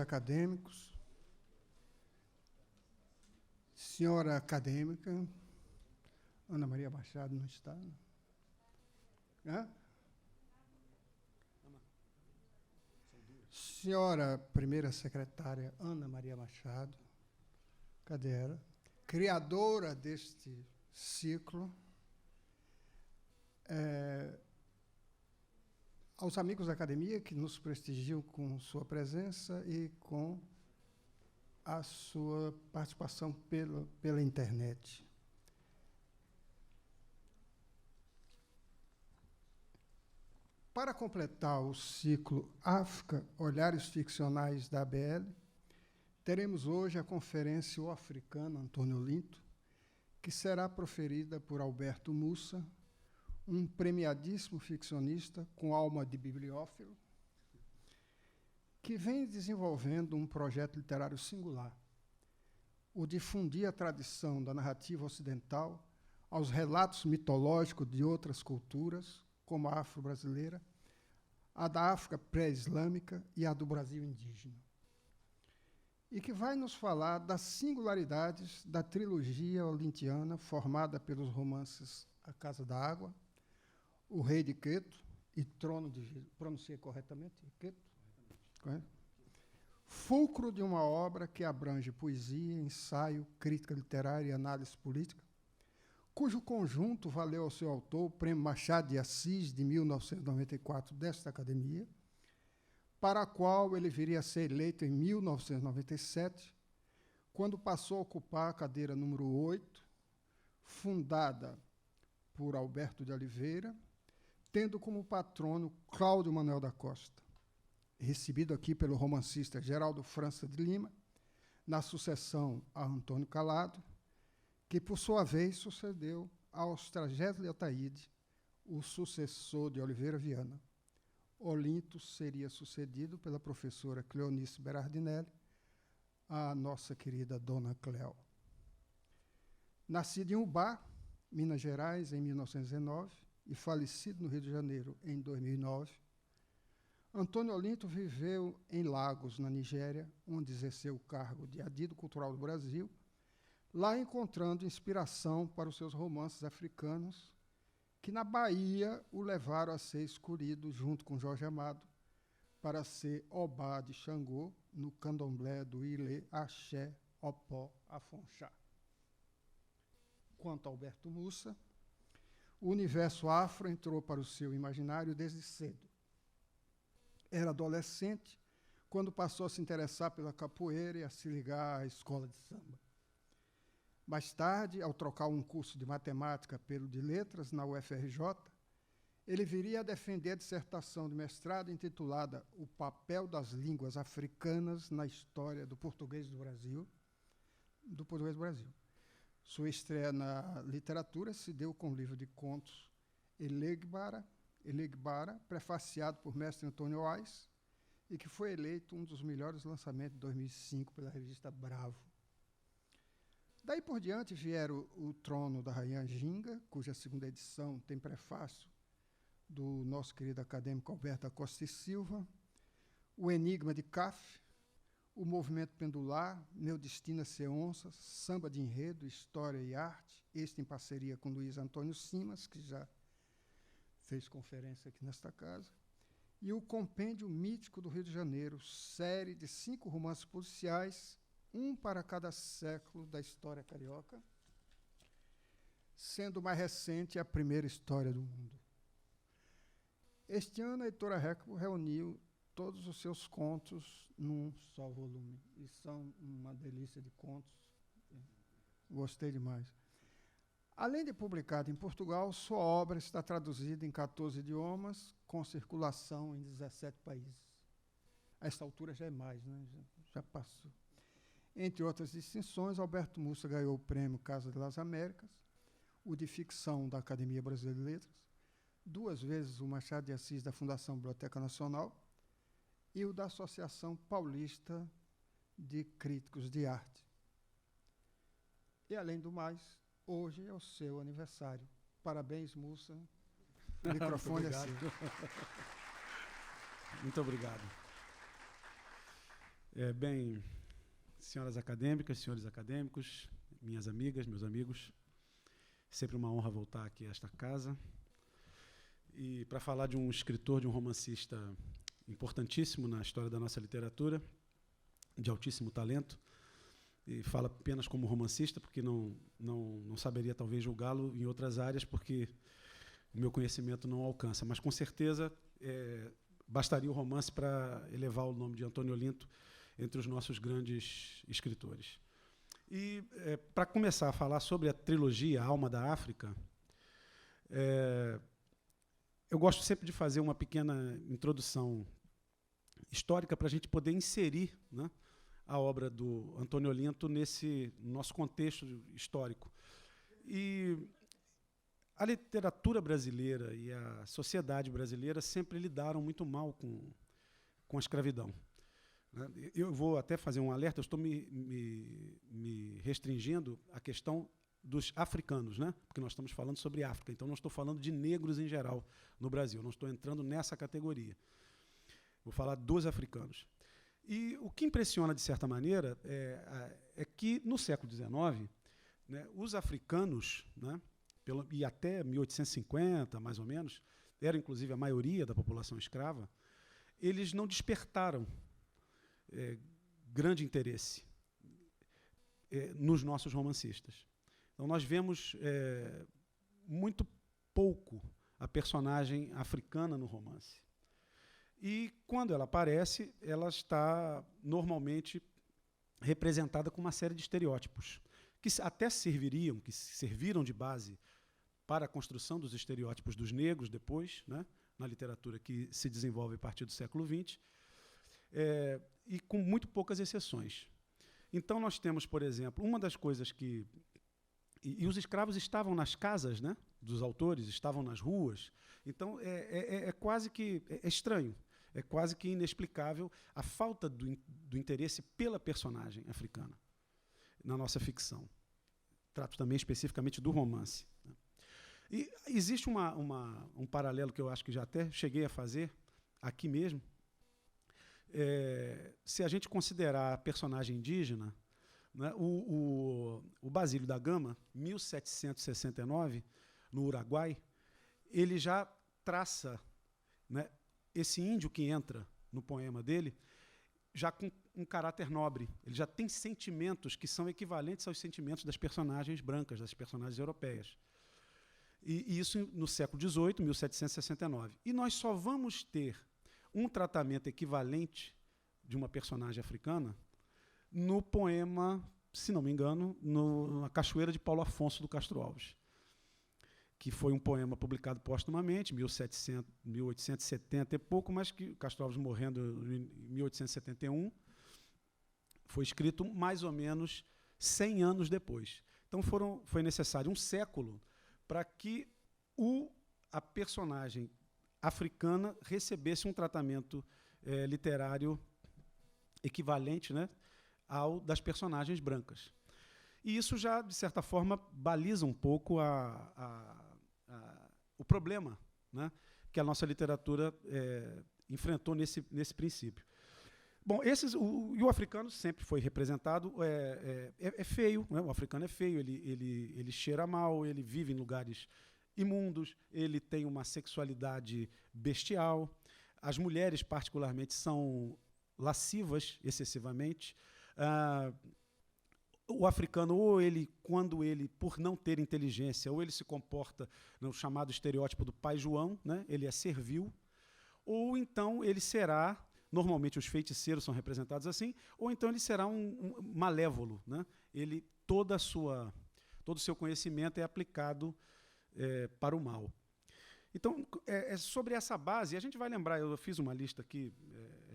acadêmicos, senhora acadêmica, Ana Maria Machado não está? Hã? Senhora primeira secretária Ana Maria Machado, cadê ela? Criadora deste ciclo. Aos amigos da academia que nos prestigiam com sua presença e com a sua participação pela internet. Para completar o ciclo África, Olhares Ficcionais da ABL, teremos hoje a conferência O Africano Antônio Olinto, que será proferida por Alberto Mussa, um premiadíssimo ficcionista com alma de bibliófilo, que vem desenvolvendo um projeto literário singular, o de fundir a tradição da narrativa ocidental aos relatos mitológicos de outras culturas, como a afro-brasileira, a da África pré-islâmica e a do Brasil indígena. E que vai nos falar das singularidades da trilogia olintiana formada pelos romances A Casa da Água, O Rei de Queto e Trono de Jesus. Pronunciei corretamente? Queto? Fulcro de uma obra que abrange poesia, ensaio, crítica literária e análise política, cujo conjunto valeu ao seu autor o Prêmio Machado de Assis, de 1994, desta academia, para a qual ele viria a ser eleito em 1997, quando passou a ocupar a cadeira número 8, fundada por Alberto de Oliveira, tendo como patrono Cláudio Manuel da Costa, recebido aqui pelo romancista Geraldo França de Lima, na sucessão a Antônio Calado, que, por sua vez, sucedeu a Ostragésio Altaíde, o sucessor de Oliveira Viana. Olinto seria sucedido pela professora Cleonice Berardinelli, a nossa querida Dona Cleo. Nascido em Ubá, Minas Gerais, em 1919, e falecido no Rio de Janeiro em 2009, Antônio Olinto viveu em Lagos, na Nigéria, onde exerceu o cargo de adido cultural do Brasil, lá encontrando inspiração para os seus romances africanos, que na Bahia o levaram a ser escolhido, junto com Jorge Amado, para ser Obá de Xangô, no candomblé do Ilê, Axé, Opó, Afonxá. Quanto a Alberto Mussa, o universo afro entrou para o seu imaginário desde cedo. Era adolescente quando passou a se interessar pela capoeira e a se ligar à escola de samba. Mais tarde, ao trocar um curso de matemática pelo de letras na UFRJ, ele viria a defender a dissertação de mestrado intitulada O Papel das Línguas Africanas na História do Português do Brasil. Sua estreia na literatura se deu com o livro de contos Elegbara, prefaciado por mestre Antônio Ais, e que foi eleito um dos melhores lançamentos de 2005 pela revista Bravo. Daí por diante vieram o Trono da Rainha Ginga, cuja segunda edição tem prefácio do nosso querido acadêmico Alberto Costa e Silva, o Enigma de Caf, o Movimento Pendular, Meu Destino é Ser Onça, Samba de Enredo, História e Arte, este em parceria com Luiz Antônio Simas, que já fez conferência aqui nesta casa, e o Compêndio Mítico do Rio de Janeiro, série de 5 romances policiais, um para cada século da história carioca, sendo o mais recente a Primeira História do Mundo. Este ano, a editora Record reuniu todos os seus contos num só volume, e são uma delícia de contos. Gostei demais. Além de publicada em Portugal, sua obra está traduzida em 14 idiomas, com circulação em 17 países. A esta altura já é mais, né? Já passou. Entre outras distinções, Alberto Mussa ganhou o prêmio Casa das Américas, o de ficção da Academia Brasileira de Letras, 2 vezes o Machado de Assis da Fundação Biblioteca Nacional e o da Associação Paulista de Críticos de Arte. E, além do mais, hoje é o seu aniversário. Parabéns, Mussa. O microfone é seu. Muito obrigado. Bem, senhoras acadêmicas, senhores acadêmicos, minhas amigas, meus amigos, sempre uma honra voltar aqui a esta casa e para falar de um escritor, de um romancista importantíssimo na história da nossa literatura, de altíssimo talento, e falo apenas como romancista, porque não saberia talvez julgá-lo em outras áreas, porque o meu conhecimento não alcança, mas com certeza bastaria o romance para elevar o nome de Antônio Olinto entre os nossos grandes escritores. E, para começar a falar sobre a trilogia A Alma da África, eu gosto sempre de fazer uma pequena introdução histórica para a gente poder inserir, né, a obra do Antônio Olinto nesse nosso contexto histórico. E a literatura brasileira e a sociedade brasileira sempre lidaram muito mal com a escravidão. Eu vou até fazer um alerta, eu estou me restringindo à questão dos africanos, né? Porque nós estamos falando sobre África, então não estou falando de negros em geral no Brasil, não estou entrando nessa categoria. Vou falar dos africanos. E o que impressiona, de certa maneira, é que, no século XIX, né, os africanos, né, e até 1850, mais ou menos, era inclusive a maioria da população escrava, eles não despertaram grande interesse nos nossos romancistas. Então, nós vemos muito pouco a personagem africana no romance. E, quando ela aparece, ela está normalmente representada com uma série de estereótipos, que até serviram de base para a construção dos estereótipos dos negros depois, né, na literatura que se desenvolve a partir do século XX, e com muito poucas exceções. Então, nós temos, por exemplo, uma das coisas que... E os escravos estavam nas casas, né, dos autores, estavam nas ruas. Então, quase que... É estranho, é quase que inexplicável a falta do interesse pela personagem africana na nossa ficção. Trato também especificamente do romance. E existe um paralelo que eu acho que já até cheguei a fazer aqui mesmo. Se a gente considerar a personagem indígena, né, o Basílio da Gama, 1769, no Uruguai, ele já traça, né, esse índio que entra no poema dele já com um caráter nobre. Ele já tem sentimentos que são equivalentes aos sentimentos das personagens brancas, das personagens europeias. E isso no século XVIII, 1769. E nós só vamos ter um tratamento equivalente de uma personagem africana no poema, se não me engano, na Cachoeira de Paulo Afonso do Castro Alves, que foi um poema publicado póstumamente, 1870 e pouco, mas que Castro Alves morrendo em 1871, foi escrito mais ou menos 100 anos depois. Então foi necessário um século para que a personagem africana recebesse um tratamento literário equivalente, né, ao das personagens brancas. E isso já, de certa forma, baliza um pouco o problema, né, que a nossa literatura enfrentou nesse princípio. Bom, o africano sempre foi representado, é feio, né? O africano é feio, ele cheira mal, ele vive em lugares imundos, ele tem uma sexualidade bestial, as mulheres, particularmente, são lascivas excessivamente. O africano, quando ele, por não ter inteligência, ou ele se comporta no chamado estereótipo do pai João, né? Ele é servil, ou então ele será... Normalmente os feiticeiros são representados assim, ou então ele será um malévolo, né? Todo o seu conhecimento é aplicado para o mal. Então, sobre essa base, a gente vai lembrar, eu fiz uma lista aqui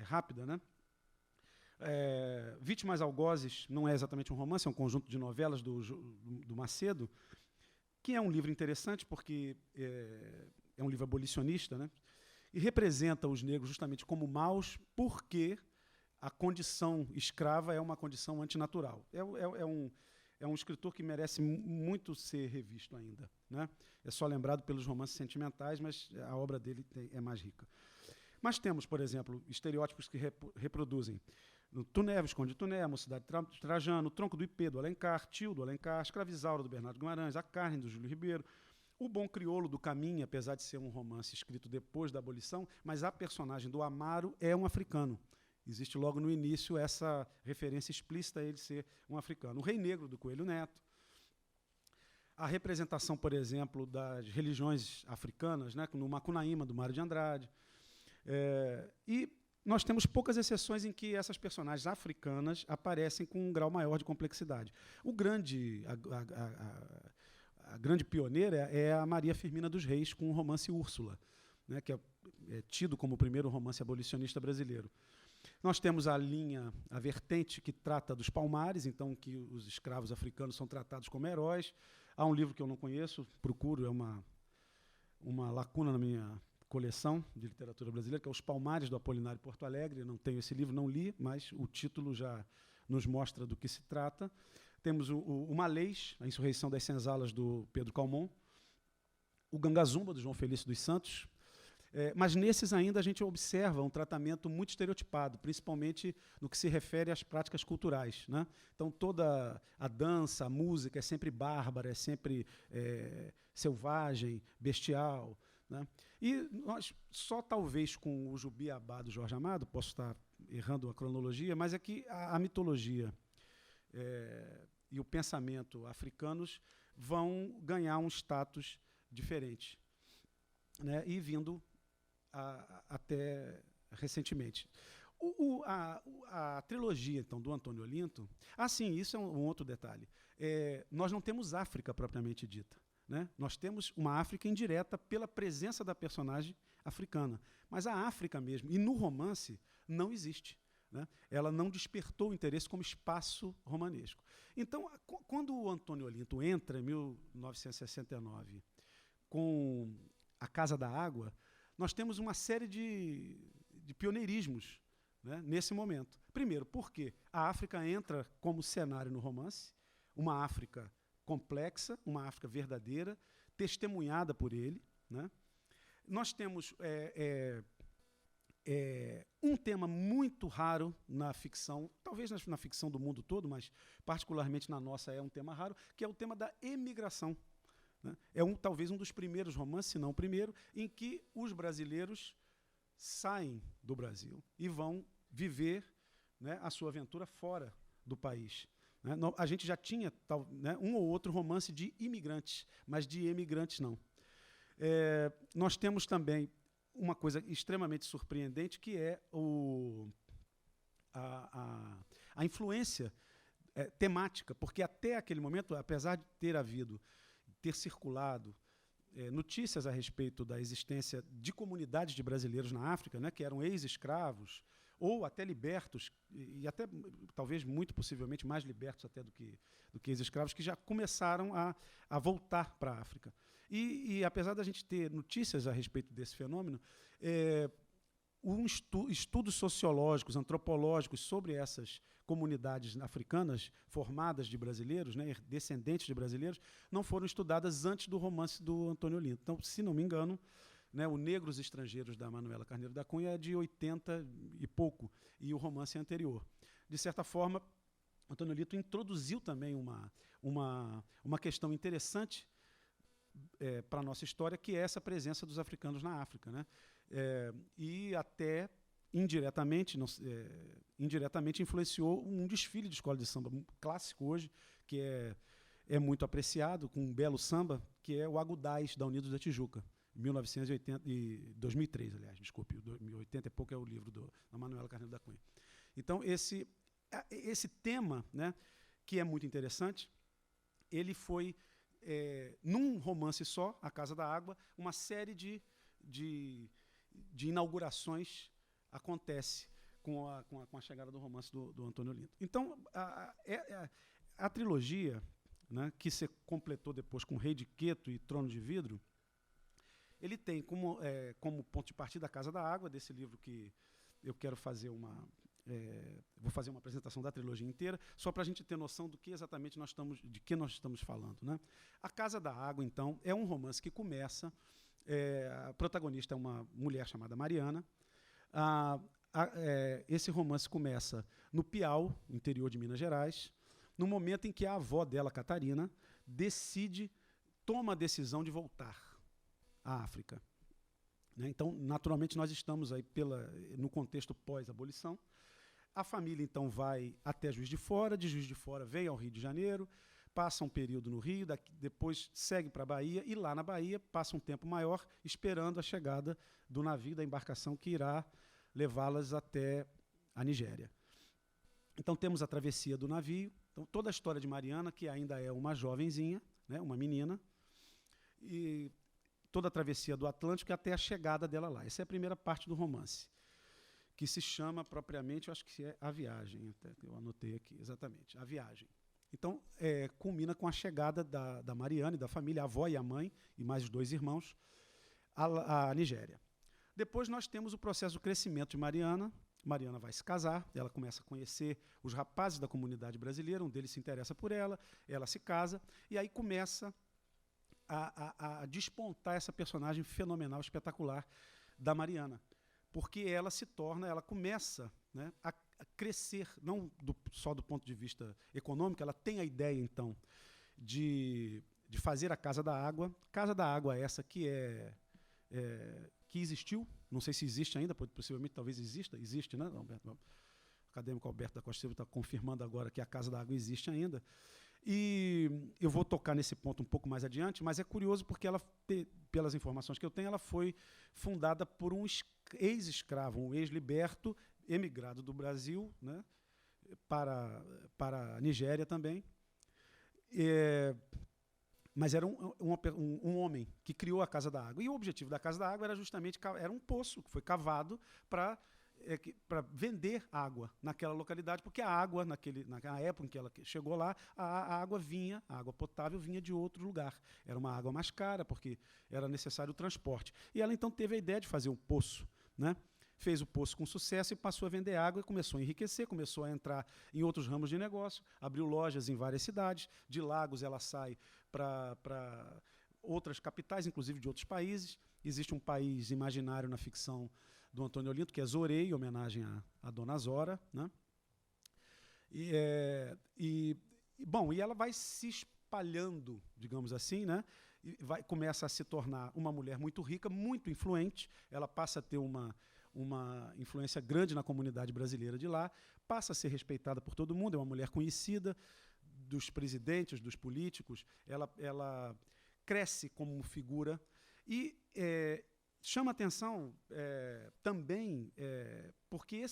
rápida, né? Vítimas Algozes não é exatamente um romance, é um conjunto de novelas do Macedo, que é um livro interessante porque é um livro abolicionista, né? E representa os negros justamente como maus, porque a condição escrava é uma condição antinatural. É um escritor que merece muito ser revisto ainda, né? É só lembrado pelos romances sentimentais, mas a obra dele é mais rica. Mas temos, por exemplo, estereótipos que reproduzem no Tuné, Visconde de Tuné, a Mocidade de Trajano, o Tronco do Ipê, do Alencar, Tio do Alencar, a Escravizaura, do Bernardo Guimarães, a Carne, do Júlio Ribeiro, o Bom Crioulo, do Caminha, apesar de ser um romance escrito depois da abolição, mas a personagem do Amaro é um africano. Existe logo no início essa referência explícita a ele ser um africano. O Rei Negro, do Coelho Neto. A representação, por exemplo, das religiões africanas, né, no Macunaíma, do Mário de Andrade. E nós temos poucas exceções em que essas personagens africanas aparecem com um grau maior de complexidade. A grande pioneira é a Maria Firmina dos Reis, com o romance Úrsula, né, que é tido como o primeiro romance abolicionista brasileiro. Nós temos a vertente que trata dos palmares, então que os escravos africanos são tratados como heróis. Há um livro que eu não conheço, procuro, é uma lacuna na minha coleção de literatura brasileira, que é Os Palmares, do Apolinário Porto Alegre. Eu não tenho esse livro, não li, mas o título já nos mostra do que se trata. Temos o Malês, a Insurreição das Senzalas, do Pedro Calmon, o Gangazumba, do João Felício dos Santos. Mas nesses ainda a gente observa um tratamento muito estereotipado, principalmente no que se refere às práticas culturais, né? Então toda a dança, a música é sempre bárbara, é sempre selvagem, bestial, né? E nós, só talvez com o Jubiabá do Jorge Amado, posso estar errando a cronologia, mas é que a mitologia e o pensamento africanos vão ganhar um status diferente, né? E vindo até recentemente. A trilogia, então, do Antônio Olinto... sim, isso é um outro detalhe. Nós não temos África propriamente dita, né? Nós temos uma África indireta pela presença da personagem africana. Mas a África mesmo, e no romance, não existe, né? Ela não despertou o interesse como espaço romanesco. Então, quando o Antônio Olinto entra, em 1969, com A Casa da Água, nós temos uma série de pioneirismos, né, nesse momento. Primeiro, porque a África entra como cenário no romance, uma África complexa, uma África verdadeira, testemunhada por ele, né? Nós temos um tema muito raro na ficção, talvez na ficção do mundo todo, mas particularmente na nossa é um tema raro, que é o tema da emigração. Né? Talvez um dos primeiros romances, se não o primeiro, em que os brasileiros saem do Brasil e vão viver, né, a sua aventura fora do país. Né? A gente já tinha um ou outro romance de imigrantes, mas de emigrantes não. Nós temos também uma coisa extremamente surpreendente, que é a influência temática, porque até aquele momento, apesar de ter circulado notícias a respeito da existência de comunidades de brasileiros na África, né, que eram ex-escravos, ou até libertos, e até talvez muito possivelmente mais libertos até do que ex-escravos, que já começaram a voltar para a África. E apesar da gente ter notícias a respeito desse fenômeno, estudos sociológicos, antropológicos sobre essas comunidades africanas formadas de brasileiros, né, descendentes de brasileiros, não foram estudadas antes do romance do Antônio Olinto. Então, se não me engano, né, o Negros Estrangeiros, da Manuela Carneiro da Cunha, é de 80 e pouco, e o romance é anterior. De certa forma, Antônio Olinto introduziu também uma questão interessante para a nossa história, que é essa presença dos africanos na África, né? E até indiretamente influenciou um desfile de escola de samba clássico hoje, que é muito apreciado, com um belo samba, que é o Agudais, da Unidos da Tijuca, 2003, aliás, desculpe, 80 e pouco é o livro da Manuela Carneiro da Cunha. Então, esse tema, né, que é muito interessante, ele foi, num romance só, A Casa da Água, uma série de inaugurações acontece com a chegada do romance do Antônio Olinto. Então, a trilogia, né, que se completou depois com Rei de Queto e Trono de Vidro, ele tem como ponto de partida A Casa da Água, desse livro que eu quero fazer vou fazer uma apresentação da trilogia inteira, só para a gente ter noção do que exatamente nós estamos falando, né? A Casa da Água, então, é um romance que começa... a protagonista é uma mulher chamada Mariana. Esse romance começa no Piau, interior de Minas Gerais, no momento em que a avó dela, Catarina, toma a decisão de voltar à África. Né? Então, naturalmente, nós estamos aí no contexto pós-abolição. A família, então, vai até Juiz de Fora, de Juiz de Fora vem ao Rio de Janeiro, passa um período no Rio, depois segue para a Bahia, e lá na Bahia passa um tempo maior esperando a chegada do navio, da embarcação que irá levá-las até a Nigéria. Então temos a travessia do navio, então, toda a história de Mariana, que ainda é uma jovenzinha, né, uma menina, e toda a travessia do Atlântico até a chegada dela lá. Essa é a primeira parte do romance, que se chama propriamente, eu acho que é A Viagem, até eu anotei aqui, exatamente, A Viagem. Então, culmina com a chegada da Mariana e da família, a avó e a mãe, e mais os 2 irmãos, à Nigéria. Depois nós temos o processo do crescimento de Mariana. Mariana vai se casar, ela começa a conhecer os rapazes da comunidade brasileira, um deles se interessa por ela, ela se casa, e aí começa a despontar essa personagem fenomenal, espetacular da Mariana, porque ela começa, né, a crescer, não só do ponto de vista econômico, ela tem a ideia, então, de fazer a Casa da Água. Casa da Água essa que que existiu, não sei se existe ainda, possivelmente talvez existe, né, Alberto? O acadêmico Alberto da Costa Silva está confirmando agora que a Casa da Água existe ainda. E eu vou tocar nesse ponto um pouco mais adiante, mas é curioso porque ela, pelas informações que eu tenho, ela foi fundada por um ex-escravo, um ex-liberto, emigrado do Brasil, né, para a Nigéria também. Mas era um homem que criou a Casa da Água. E o objetivo da Casa da Água era justamente, era um poço que foi cavado para vender água naquela localidade, porque a água, na época em que ela chegou lá, a água potável vinha de outro lugar. Era uma água mais cara, porque era necessário o transporte. E ela então teve a ideia de fazer um poço, né? Fez o poço com sucesso e passou a vender água e começou a enriquecer, começou a entrar em outros ramos de negócio, abriu lojas em várias cidades. De Lagos ela sai para outras capitais, inclusive de outros países. Existe um país imaginário na ficção do Antônio Olinto, que é Zorei, em homenagem à Dona Zora, né? E ela vai se espalhando, digamos assim, né? E começa a se tornar uma mulher muito rica, muito influente. Ela passa a ter uma influência grande na comunidade brasileira de lá, passa a ser respeitada por todo mundo, é uma mulher conhecida dos presidentes, dos políticos, ela cresce como figura e chama atenção também porque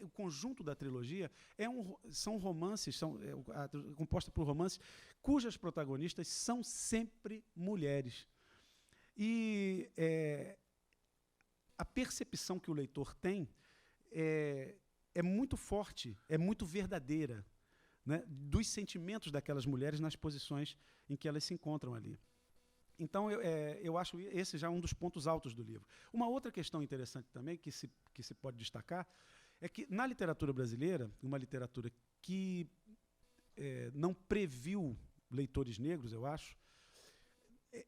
o conjunto da trilogia são romances, composta por romances cujas protagonistas são sempre mulheres. E a percepção que o leitor tem é muito forte, é muito verdadeira, né, dos sentimentos daquelas mulheres nas posições em que elas se encontram ali. Então, eu acho esse já um dos pontos altos do livro. Uma outra questão interessante também, que se pode destacar, é que na literatura brasileira, uma literatura que não previu leitores negros, eu acho,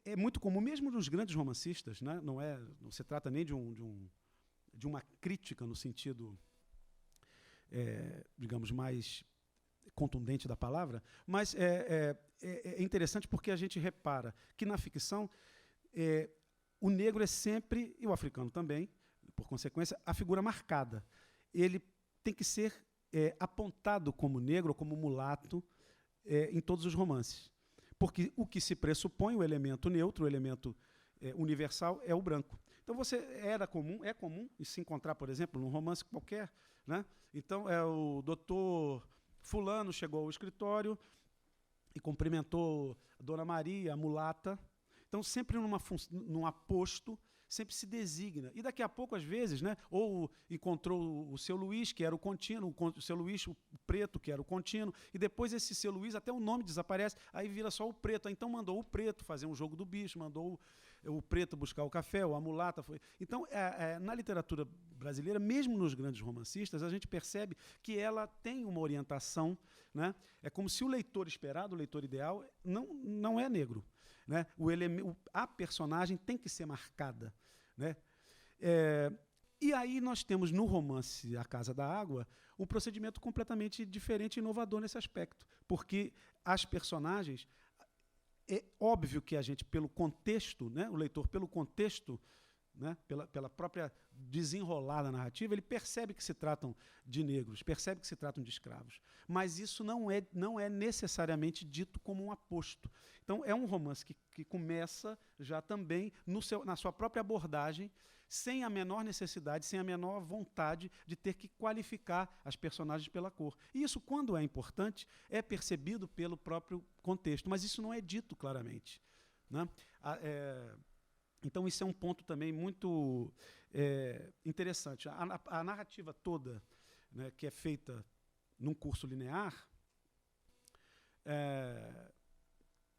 é muito comum, mesmo nos grandes romancistas, né? Não se trata nem de uma crítica no sentido, digamos, mais contundente da palavra, mas é interessante porque a gente repara que na ficção o negro é sempre, e o africano também, por consequência, a figura marcada. Ele tem que ser apontado como negro, como mulato, em todos os romances. Porque o que se pressupõe, o elemento neutro, o elemento universal, é o branco. Então, é comum se encontrar, por exemplo, num romance qualquer, né? Então, o doutor fulano chegou ao escritório e cumprimentou a Dona Maria, a mulata. Então, sempre num aposto, sempre se designa. E daqui a pouco, às vezes, né, ou encontrou o seu Luiz, que era o contínuo, o seu Luiz, o preto, que era o contínuo, e depois esse seu Luiz, até o nome desaparece, aí vira só o preto. Então mandou o preto fazer um jogo do bicho, mandou o preto buscar o café, ou a mulata foi. Então, na literatura brasileira, mesmo nos grandes romancistas, a gente percebe que ela tem uma orientação, né? É como se o leitor esperado, o leitor ideal, não é negro, né? A personagem tem que ser marcada, né? E aí nós temos no romance A Casa da Água um procedimento completamente diferente e inovador nesse aspecto, porque as personagens, é óbvio que a gente, pelo contexto, né, o leitor, pelo contexto, né, pela própria desenrolada narrativa, ele percebe que se tratam de negros, percebe que se tratam de escravos. Mas isso não é necessariamente dito como um aposto. Então, é um romance que começa já também na sua própria abordagem, sem a menor necessidade, sem a menor vontade de ter que qualificar as personagens pela cor. E isso, quando é importante, é percebido pelo próprio contexto, mas isso não é dito claramente, né? Então, isso é um ponto também muito interessante. A narrativa toda, né, que é feita num curso linear,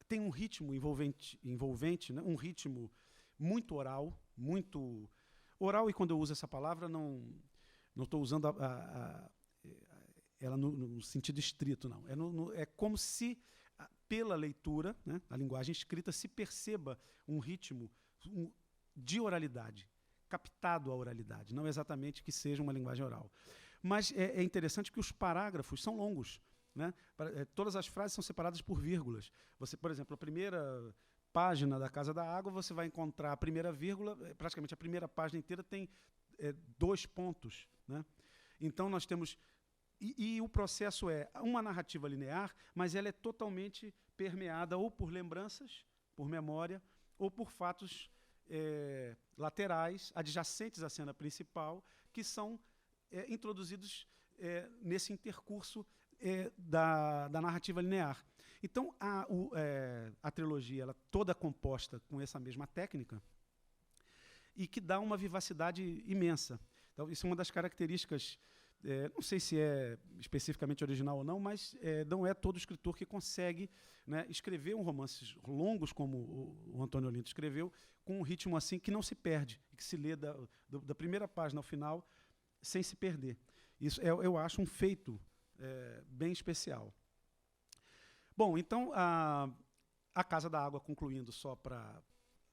tem um ritmo envolvente, né, um ritmo muito oral, muito oral, e quando eu uso essa palavra, não estou usando ela no sentido estrito, não. É como se, pela leitura, né, a linguagem escrita, se perceba um ritmo de oralidade, captado à oralidade, não exatamente que seja uma linguagem oral. Mas é interessante que os parágrafos são longos, né? Todas as frases são separadas por vírgulas. Você, por exemplo, a primeira página da Casa da Água, você vai encontrar a primeira vírgula, praticamente a primeira página inteira tem 2 pontos, né? Então nós temos... E o processo é uma narrativa linear, mas ela é totalmente permeada ou por lembranças, por memória, ou por fatos laterais, adjacentes à cena principal, que são introduzidos nesse intercurso da narrativa linear. Então, a trilogia, ela toda composta com essa mesma técnica, e que dá uma vivacidade imensa. Então, isso é uma das características, não sei se é especificamente original ou não, mas não é todo escritor que consegue, né, escrever romances longos, como o Antônio Olinto escreveu, com um ritmo assim que não se perde, que se lê da primeira página ao final sem se perder. Isso eu acho um feito bem especial. Bom, então, a Casa da Água, concluindo só para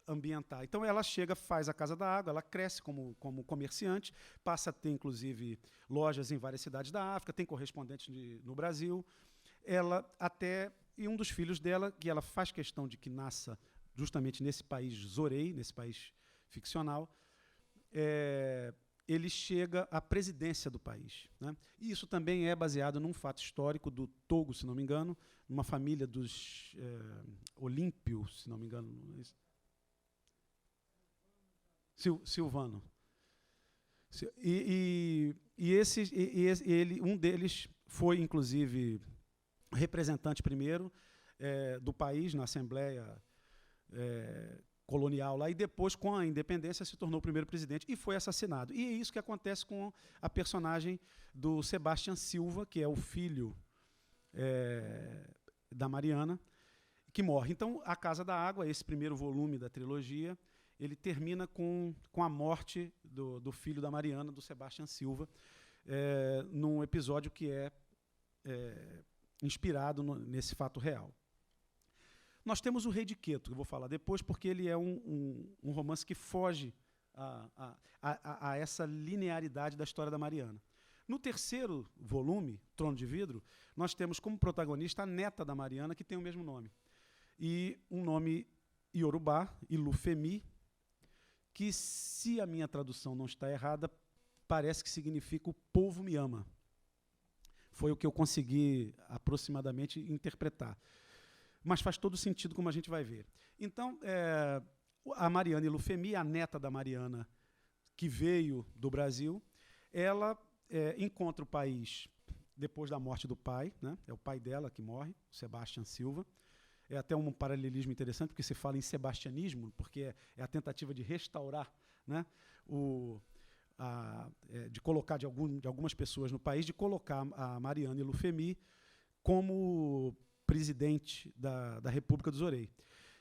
ambientar. Então, ela chega, faz a Casa da Água, ela cresce como comerciante, passa a ter, inclusive, lojas em várias cidades da África, tem correspondentes no Brasil. E um dos filhos dela, que ela faz questão de que nasça justamente nesse país Zorei, nesse país ficcional, ele chega à presidência do país, né? E isso também é baseado num fato histórico do Togo, se não me engano, numa família dos Olímpio, se não me engano. Silvano. Um deles foi, inclusive, representante primeiro do país na Assembleia colonial lá, e depois, com a independência, se tornou o primeiro presidente e foi assassinado. E é isso que acontece com a personagem do Sebastião Silva, que é o filho da Mariana, que morre. Então, A Casa da Água, esse primeiro volume da trilogia, ele termina com a morte do filho da Mariana, do Sebastião Silva, num episódio que é inspirado nesse fato real. Nós temos O Rei de Queto, que eu vou falar depois, porque ele é um romance que foge a essa linearidade da história da Mariana. No terceiro volume, Trono de Vidro, nós temos como protagonista a neta da Mariana, que tem o mesmo nome. E um nome iorubá, Ilufemi, que, se a minha tradução não está errada, parece que significa o povo me ama. Foi o que eu consegui aproximadamente interpretar. Mas faz todo sentido, como a gente vai ver. Então, a Mariana Ilufemi, a neta da Mariana, que veio do Brasil, ela encontra o país depois da morte do pai, né? É o pai dela que morre, Sebastião Silva. É até um paralelismo interessante, porque se fala em sebastianismo, porque é a tentativa de restaurar, né, de colocar de algumas pessoas no país, de colocar a Mariana Ilufemi como presidente da República do Zorei.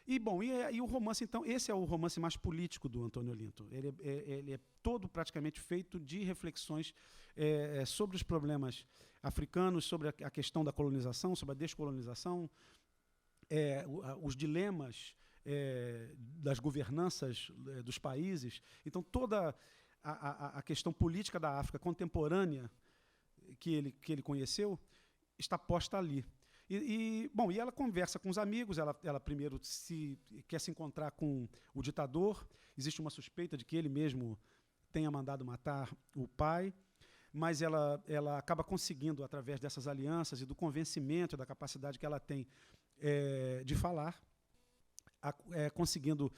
E, bom, e o romance, então, esse é o romance mais político do Antônio Olinto. Ele é todo praticamente feito de reflexões sobre os problemas africanos, sobre a questão da colonização, sobre a descolonização, os dilemas das governanças dos países. Então, toda a questão política da África contemporânea que ele conheceu está posta ali. E ela conversa com os amigos, ela primeiro quer se encontrar com o ditador, existe uma suspeita de que ele mesmo tenha mandado matar o pai, mas ela acaba conseguindo, através dessas alianças e do convencimento, da capacidade que ela tem de falar, conseguindo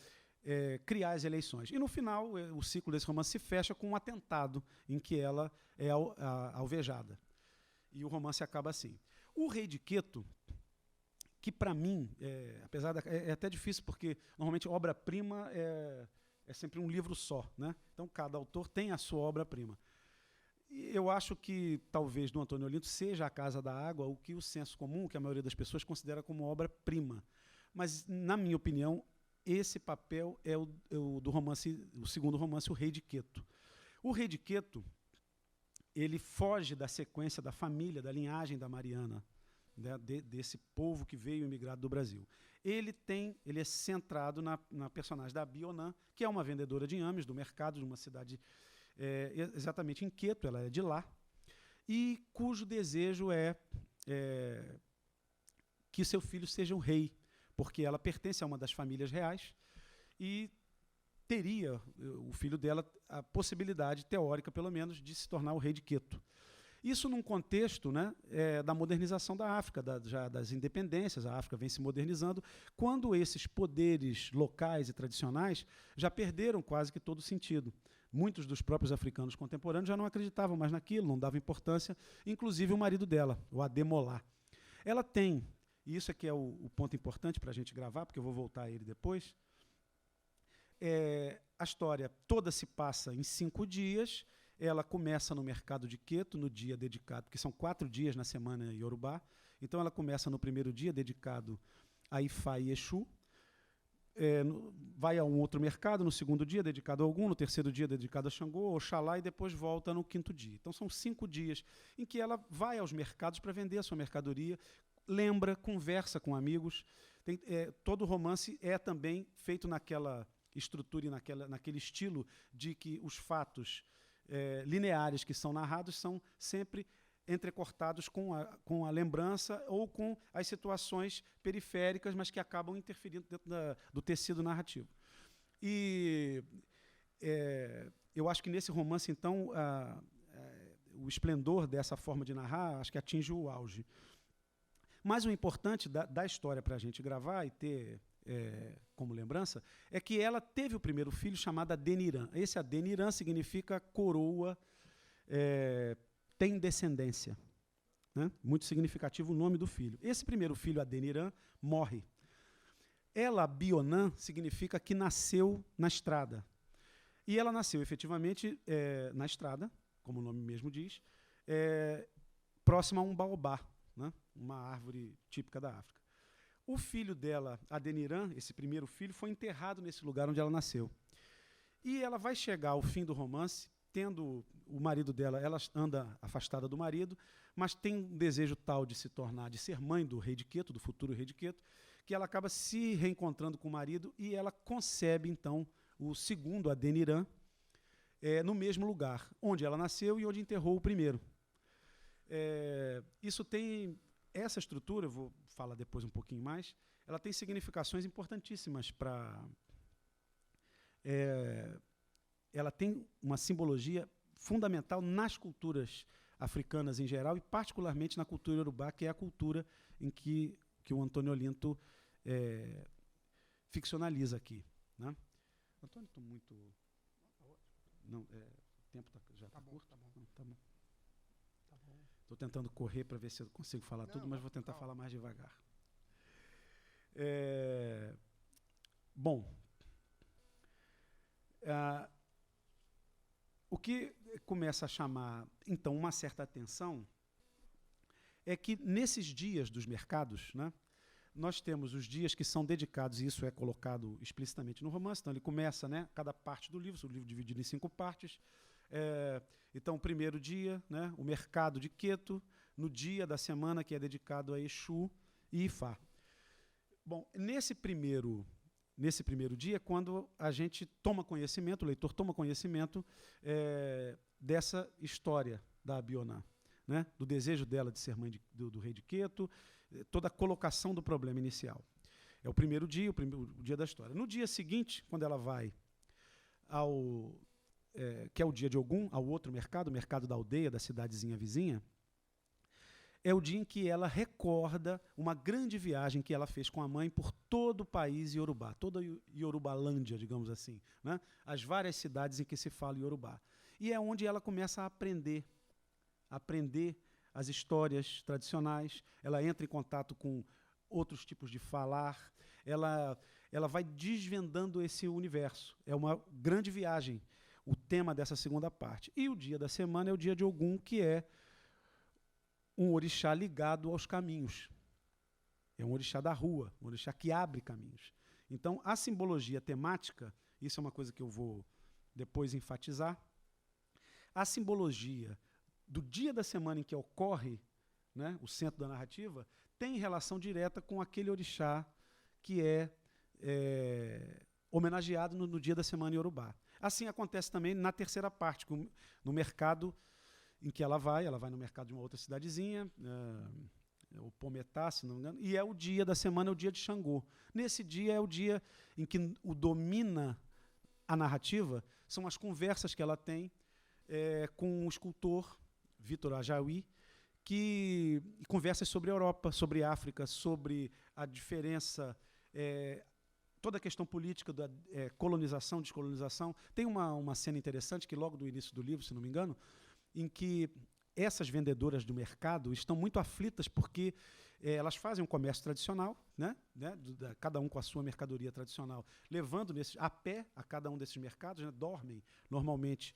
criar as eleições. E, no final, o ciclo desse romance se fecha com um atentado em que ela é alvejada. E o romance acaba assim. O Rei de Queto, que, para mim, apesar é até difícil, porque, normalmente, obra-prima é sempre um livro só, né? Então, cada autor tem a sua obra-prima. Eu acho que, talvez, do Antônio Olinto seja A Casa da Água o que o senso comum, que a maioria das pessoas considera como obra-prima. Mas, na minha opinião, esse papel é o do romance, o segundo romance, O Rei de Queto. O Rei de Queto, ele foge da sequência da família, da linhagem da Mariana, né, desse povo que veio imigrado do Brasil. Ele é centrado na personagem da Bionã, que é uma vendedora de inhames do mercado de uma cidade exatamente em Queto, ela é de lá, e cujo desejo é que seu filho seja um rei, porque ela pertence a uma das famílias reais e teria, o filho dela, a possibilidade, teórica pelo menos, de se tornar o rei de Queto. Isso num contexto, né, da modernização da África, já das independências, a África vem se modernizando, quando esses poderes locais e tradicionais já perderam quase que todo o sentido. Muitos dos próprios africanos contemporâneos já não acreditavam mais naquilo, não davam importância, inclusive o marido dela, o Ademola. Ela tem, e isso aqui é o ponto importante para a gente gravar, porque eu vou voltar a ele depois, a história toda se passa em 5 dias. Ela começa no mercado de Queto, no dia dedicado, porque são 4 dias na semana Yorubá. Então, ela começa no primeiro dia, dedicado a Ifá e Exu. Vai a um outro mercado, no segundo dia, dedicado a Ogum, no terceiro dia, dedicado a Xangô, Oxalá, e depois volta no 5º dia. Então, são 5 dias em que ela vai aos mercados para vender a sua mercadoria, lembra, conversa com amigos. Todo romance é também feito naquela estrutura e naquele estilo de que os fatos lineares que são narrados são sempre entrecortados com a lembrança ou com as situações periféricas, mas que acabam interferindo dentro do tecido narrativo. E eu acho que nesse romance, então, o esplendor dessa forma de narrar, acho que atinge o auge. Mas o importante da história para a gente gravar e ter como lembrança é que ela teve o primeiro filho chamado Adeniran. Esse Adeniran significa coroa, tem descendência, né? Muito significativo o nome do filho. Esse primeiro filho, Adeniran, morre. Ela, Bionã, significa que nasceu na estrada. E ela nasceu efetivamente na estrada, como o nome mesmo diz, próxima a um baobá, né? Uma árvore típica da África. O filho dela, Adeniran, esse primeiro filho, foi enterrado nesse lugar onde ela nasceu. E ela vai chegar ao fim do romance, tendo o marido dela, ela anda afastada do marido, mas tem um desejo tal de ser mãe do rei de Queto, do futuro rei de Queto, que ela acaba se reencontrando com o marido e ela concebe, então, o segundo, Adeniran, no mesmo lugar, onde ela nasceu e onde enterrou o primeiro. Isso tem... Essa estrutura, eu vou falar depois um pouquinho mais, ela tem significações importantíssimas para... ela tem uma simbologia fundamental nas culturas africanas em geral e particularmente na cultura iorubá, que é a cultura em que o Antônio Olinto ficcionaliza aqui, né? Antônio, estou muito... Não, o tempo já está curto? Tá bom. Não, tá bom. Estou tentando correr para ver se eu consigo falar tudo, mas vou tentar falar mais devagar. Bom, o que começa a chamar, então, uma certa atenção é que, nesses dias dos mercados, né, nós temos os dias que são dedicados, e isso é colocado explicitamente no romance, então ele começa, né, cada parte do livro, o livro dividido em 5 partes. Então, o primeiro dia, né, o mercado de Queto, no dia da semana que é dedicado a Exu e Ifá. Bom, nesse primeiro nesse primeiro dia, é quando a gente toma conhecimento, o leitor toma conhecimento dessa história da Abioná, né? Do desejo dela de ser mãe do rei de Queto, toda a colocação do problema inicial. É o primeiro dia da história. No dia seguinte, quando ela vai que é o dia de Ogum, ao outro mercado, o mercado da aldeia, da cidadezinha vizinha, é o dia em que ela recorda uma grande viagem que ela fez com a mãe por todo o país iorubá, toda a Yorubalândia, digamos assim, né? As várias cidades em que se fala iorubá. E é onde ela começa a aprender as histórias tradicionais, ela entra em contato com outros tipos de falar, ela vai desvendando esse universo. É uma grande viagem, o tema dessa segunda parte. E o dia da semana é o dia de Ogum, que é um orixá ligado aos caminhos. É um orixá da rua, um orixá que abre caminhos. Então, a simbologia temática, isso é uma coisa que eu vou depois enfatizar, a simbologia do dia da semana em que ocorre, né, o centro da narrativa, tem relação direta com aquele orixá que é homenageado no dia da semana iorubá. Assim acontece também na terceira parte, no mercado em que ela vai no mercado de uma outra cidadezinha, o Pometá, se não me engano, e é o dia da semana, é o dia de Xangô. Nesse dia é o dia em que o domina a narrativa, são as conversas que ela tem com o escultor Vitor Ajawi, que conversa sobre a Europa, sobre a África, sobre a diferença, toda a questão política da colonização, descolonização. Tem uma cena interessante que logo do início do livro, se não me engano, em que essas vendedoras do mercado estão muito aflitas porque elas fazem um comércio tradicional, né, cada um com a sua mercadoria tradicional, levando a pé a cada um desses mercados, né, dormem normalmente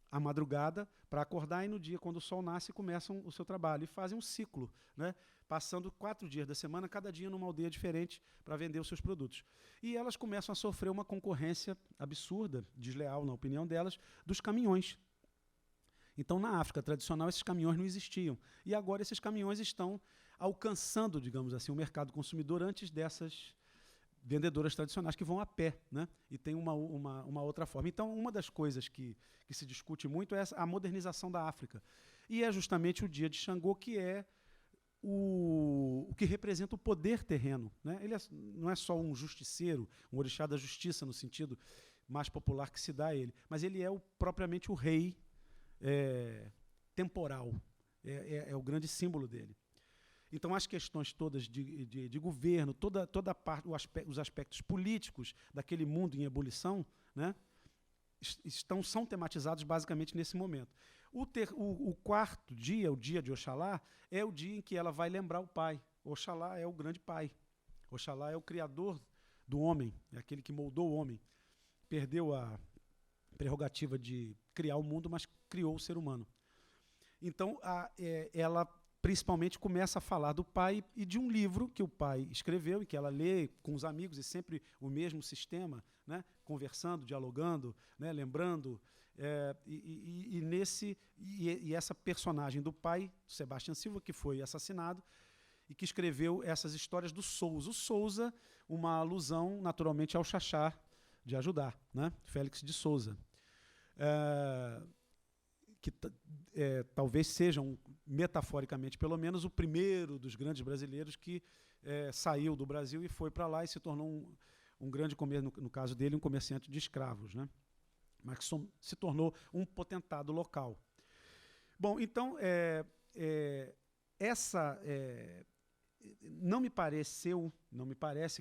à madrugada para acordar e no dia, quando o sol nasce, começam o seu trabalho e fazem um ciclo, né, passando 4 dias da semana, cada dia numa aldeia diferente para vender os seus produtos. E elas começam a sofrer uma concorrência absurda, desleal na opinião delas, dos caminhões. Então, na África tradicional, esses caminhões não existiam. E agora esses caminhões estão alcançando, digamos assim, o mercado consumidor antes dessas vendedoras tradicionais que vão a pé, né? E tem uma outra forma. Então, uma das coisas que se discute muito é a modernização da África. E é justamente o dia de Xangô que é o que representa o poder terreno, né? Ele não é só um justiceiro, um orixá da justiça no sentido mais popular que se dá a ele, mas ele é propriamente o rei temporal, é o grande símbolo dele. Então, as questões todas de governo, toda a parte, os aspectos políticos daquele mundo em ebulição, né, são tematizados basicamente nesse momento. O quarto dia, o dia de Oxalá, é o dia em que ela vai lembrar o pai. Oxalá é o grande pai. Oxalá é o criador do homem, é aquele que moldou o homem. Perdeu a prerrogativa de criar o mundo, mas criou o ser humano. Então, ela principalmente começa a falar do pai e de um livro que o pai escreveu e que ela lê com os amigos, e sempre o mesmo sistema, né, conversando, dialogando, né, lembrando. E essa personagem do pai, Sebastião Silva, que foi assassinado e que escreveu essas histórias do Sousa. O Sousa, uma alusão naturalmente ao Xaxá de Ajudar, né, Félix de Souza. Que talvez sejam, metaforicamente pelo menos, o primeiro dos grandes brasileiros que saiu do Brasil e foi para lá e se tornou um grande, no caso dele, um comerciante de escravos, né? Mas que se tornou um potentado local. Bom, então, não me parece,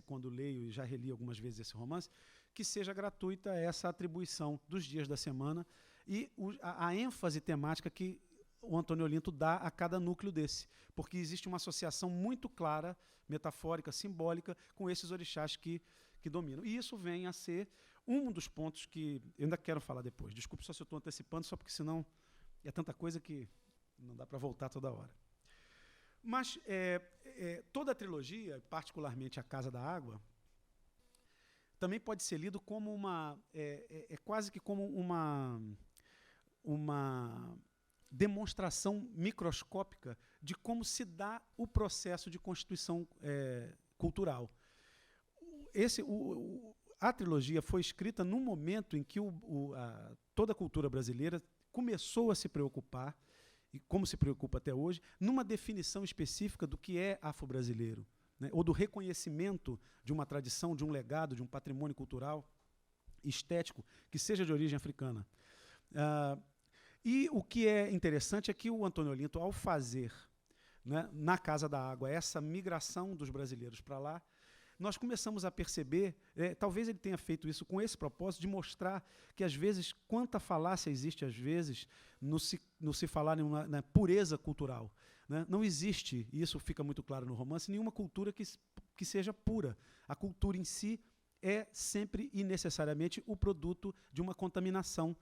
quando leio e já reli algumas vezes esse romance, que seja gratuita essa atribuição dos dias da semana e a ênfase temática que o Antônio Olinto dá a cada núcleo desse, porque existe uma associação muito clara, metafórica, simbólica, com esses orixás que dominam. E isso vem a ser um dos pontos que eu ainda quero falar depois. Desculpe só se eu estou antecipando, só porque senão é tanta coisa que não dá para voltar toda hora. Mas toda a trilogia, particularmente A Casa da Água, também pode ser lido como quase que como uma demonstração microscópica de como se dá o processo de constituição cultural. a trilogia foi escrita num momento em que toda a cultura brasileira começou a se preocupar, e como se preocupa até hoje, numa definição específica do que é afro-brasileiro, né, ou do reconhecimento de uma tradição, de um legado, de um patrimônio cultural, estético, que seja de origem africana. E o que é interessante é que o Antônio Olinto, ao fazer, né, na Casa da Água essa migração dos brasileiros para lá, nós começamos a perceber, talvez ele tenha feito isso com esse propósito, de mostrar que, às vezes, quanta falácia existe, às vezes, no se falar na pureza cultural. Né? Não existe, e isso fica muito claro no romance, nenhuma cultura que seja pura. A cultura em si é sempre e necessariamente o produto de uma contaminação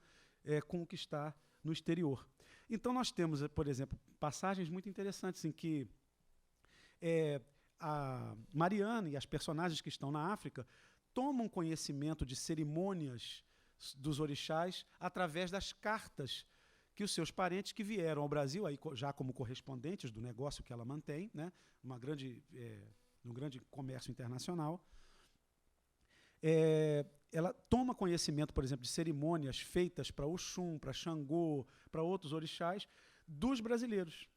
com o que está no exterior. Então, nós temos, por exemplo, passagens muito interessantes em que a Mariana e as personagens que estão na África tomam conhecimento de cerimônias dos orixás através das cartas que os seus parentes que vieram ao Brasil, aí já como correspondentes do negócio que ela mantém, né, um grande comércio internacional, ela toma conhecimento, por exemplo, de cerimônias feitas para Oxum, para Xangô, para outros orixás, dos brasileiros.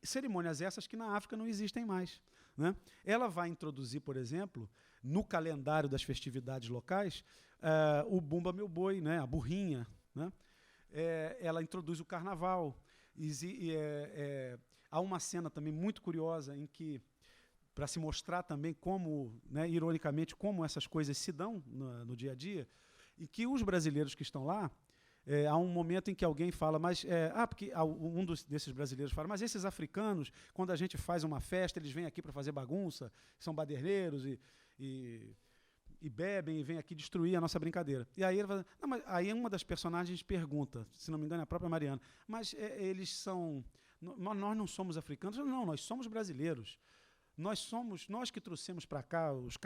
Cerimônias essas que na África não existem mais. Né? Ela vai introduzir, por exemplo, no calendário das festividades locais, o Bumba Meu Boi, né? A burrinha. Né? Ela introduz o carnaval. Há uma cena também muito curiosa em que, para se mostrar também como, né, ironicamente, como essas coisas se dão no dia a dia, e que os brasileiros que estão lá, há um momento em que alguém fala, porque desses brasileiros fala, mas esses africanos, quando a gente faz uma festa, eles vêm aqui para fazer bagunça, são baderneiros e bebem e vêm aqui destruir a nossa brincadeira. E aí, aí uma das personagens pergunta, se não me engano é a própria Mariana, mas eles são... Nós não somos africanos? Não, nós somos brasileiros. Nós que trouxemos para cá os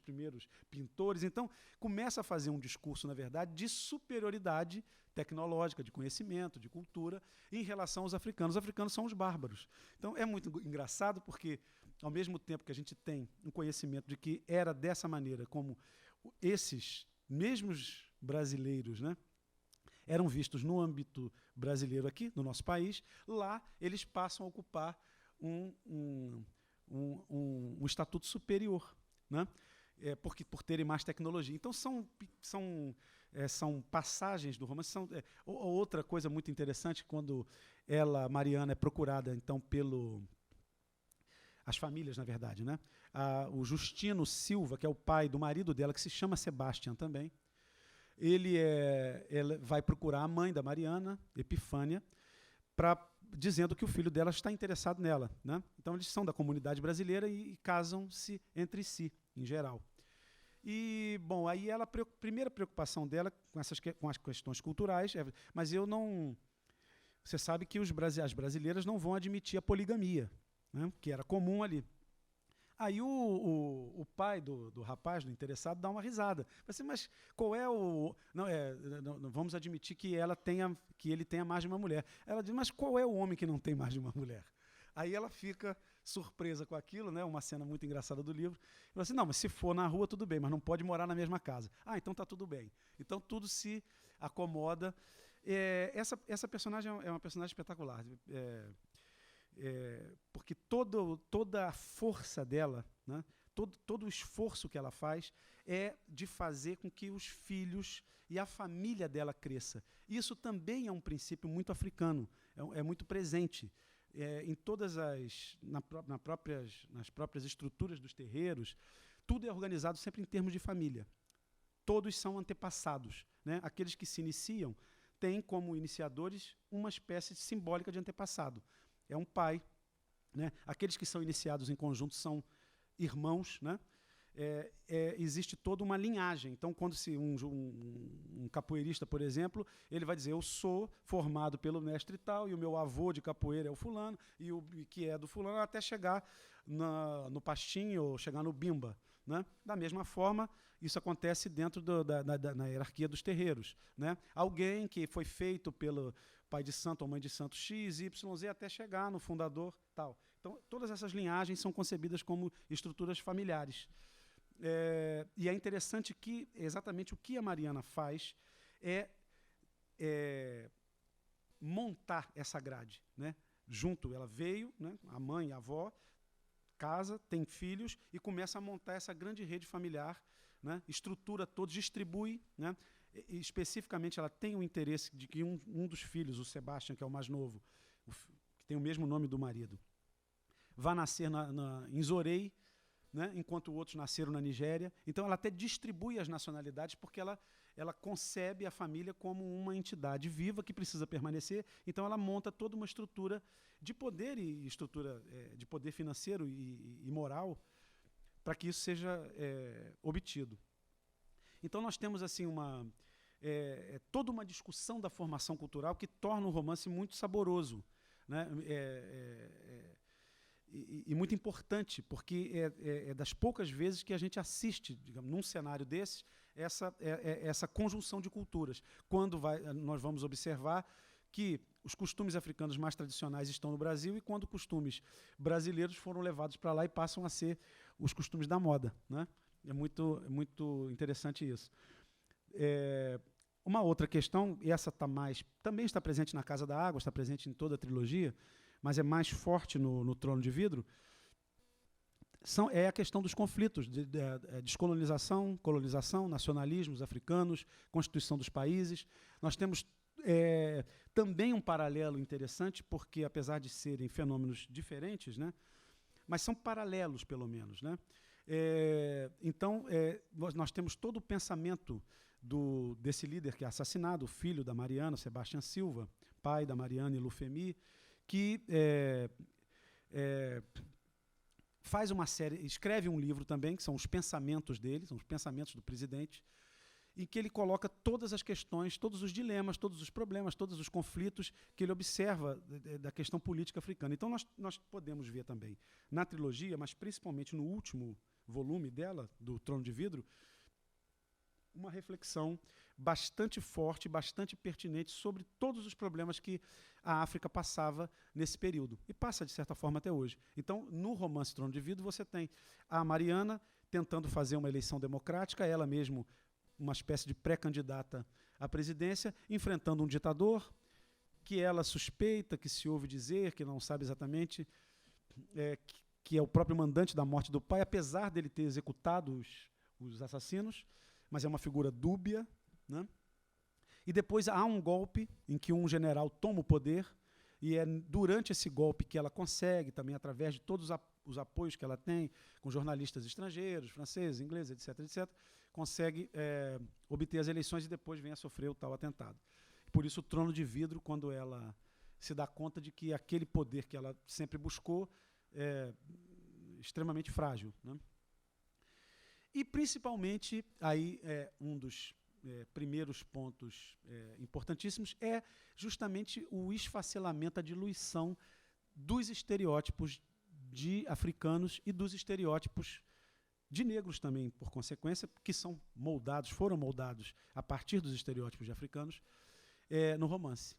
primeiros pintores. Então, começa a fazer um discurso, na verdade, de superioridade tecnológica, de conhecimento, de cultura, em relação aos africanos. Os africanos são os bárbaros. Então, é muito engraçado porque, ao mesmo tempo que a gente tem um conhecimento de que era dessa maneira como esses mesmos brasileiros, né, eram vistos no âmbito brasileiro aqui, no nosso país, lá eles passam a ocupar um estatuto superior, né? Por terem mais tecnologia. Então, são passagens do romance. Outra coisa muito interessante, quando Mariana, é procurada então as famílias, na verdade, né? O Justino Silva, que é o pai do marido dela, que se chama Sebastião também, ela vai procurar a mãe da Mariana, Epifânia, dizendo que o filho dela está interessado nela. Né? Então, eles são da comunidade brasileira e casam-se entre si, em geral. E, bom, aí a primeira preocupação dela com as questões culturais, mas eu não... Você sabe que as brasileiras não vão admitir a poligamia, né? Que era comum ali. Aí o pai do rapaz, do interessado, dá uma risada. Assim, mas qual é o... Não vamos admitir que ele tenha mais de uma mulher. Ela diz, mas qual é o homem que não tem mais de uma mulher? Aí ela fica surpresa com aquilo, né? Uma cena muito engraçada do livro. Ela assim, não, mas se for na rua, tudo bem, mas não pode morar na mesma casa. Então tá tudo bem. Então tudo se acomoda. Essa personagem é uma personagem espetacular. Porque toda a força dela, né, todo o esforço que ela faz é de fazer com que os filhos e a família dela cresça. Isso também é um princípio muito africano, é muito presente. Nas próprias estruturas dos terreiros, tudo é organizado sempre em termos de família. Todos são antepassados. Né? Aqueles que se iniciam têm como iniciadores uma espécie simbólica de antepassado. É um pai, né? Aqueles que são iniciados em conjunto são irmãos, né? Existe toda uma linhagem. Então, quando um capoeirista, por exemplo, ele vai dizer, eu sou formado pelo mestre tal, e o meu avô de capoeira é o fulano, e o que é do fulano, até chegar no pastinho ou chegar no bimba. Né? Da mesma forma, isso acontece dentro na hierarquia dos terreiros. Né? Alguém que foi feito pelo pai de santo ou mãe de santo X, Y, Z, até chegar no fundador tal. Então, todas essas linhagens são concebidas como estruturas familiares. E é interessante que exatamente o que a Mariana faz é montar essa grade, né? Junto, ela veio, né, a mãe e a avó, casa, tem filhos e começa a montar essa grande rede familiar, né, estrutura todos, distribui, né, e especificamente ela tem o interesse de que um dos filhos, o Sebastian, que é o mais novo, que tem o mesmo nome do marido, vá nascer em Zorei, né, enquanto outros nasceram na Nigéria. Então ela até distribui as nacionalidades porque ela concebe a família como uma entidade viva que precisa permanecer. Então ela monta toda uma estrutura de poder e estrutura de poder financeiro e moral para que isso seja obtido. Então nós temos assim toda uma discussão da formação cultural que torna o romance muito saboroso, né? E muito importante, porque é das poucas vezes que a gente assiste, digamos, num cenário desse, essa conjunção de culturas. Quando nós vamos observar que os costumes africanos mais tradicionais estão no Brasil e quando costumes brasileiros foram levados para lá e passam a ser os costumes da moda, né? É muito interessante isso. Uma outra questão, e essa também está presente na Casa da Água, está presente em toda a trilogia, mas é mais forte no Trono de Vidro, é a questão dos conflitos, descolonização, colonização, nacionalismos africanos, constituição dos países. Nós temos também um paralelo interessante, porque apesar de serem fenômenos diferentes, né, mas são paralelos, pelo menos, né? Então, nós temos todo o pensamento desse líder que é assassinado, o filho da Mariana, Sebastião Silva, pai da Mariana e Lufemi, que faz uma série, escreve um livro também, que são os pensamentos dele, são os pensamentos do presidente, em que ele coloca todas as questões, todos os dilemas, todos os problemas, todos os conflitos que ele observa da questão política africana. Então nós podemos ver também na trilogia, mas principalmente no último volume dela, do Trono de Vidro, uma reflexão bastante forte, bastante pertinente sobre todos os problemas que a África passava nesse período. E passa, de certa forma, até hoje. Então, no romance Trono de Vidro, você tem a Mariana tentando fazer uma eleição democrática, ela mesmo uma espécie de pré-candidata à presidência, enfrentando um ditador que ela suspeita, que se ouve dizer, que não sabe exatamente, que é o próprio mandante da morte do pai, apesar dele ter executado os assassinos, mas é uma figura dúbia, né? E depois há um golpe em que um general toma o poder, e é durante esse golpe que ela consegue, também através de todos os apoios que ela tem, com jornalistas estrangeiros, franceses, ingleses, etc., consegue obter as eleições e depois vem a sofrer o tal atentado. Por isso o Trono de Vidro, quando ela se dá conta de que aquele poder que ela sempre buscou é extremamente frágil, né? E, principalmente, aí um dos primeiros pontos importantíssimos é justamente o esfacelamento, a diluição dos estereótipos de africanos e dos estereótipos de negros também, por consequência, que foram moldados a partir dos estereótipos de africanos no romance.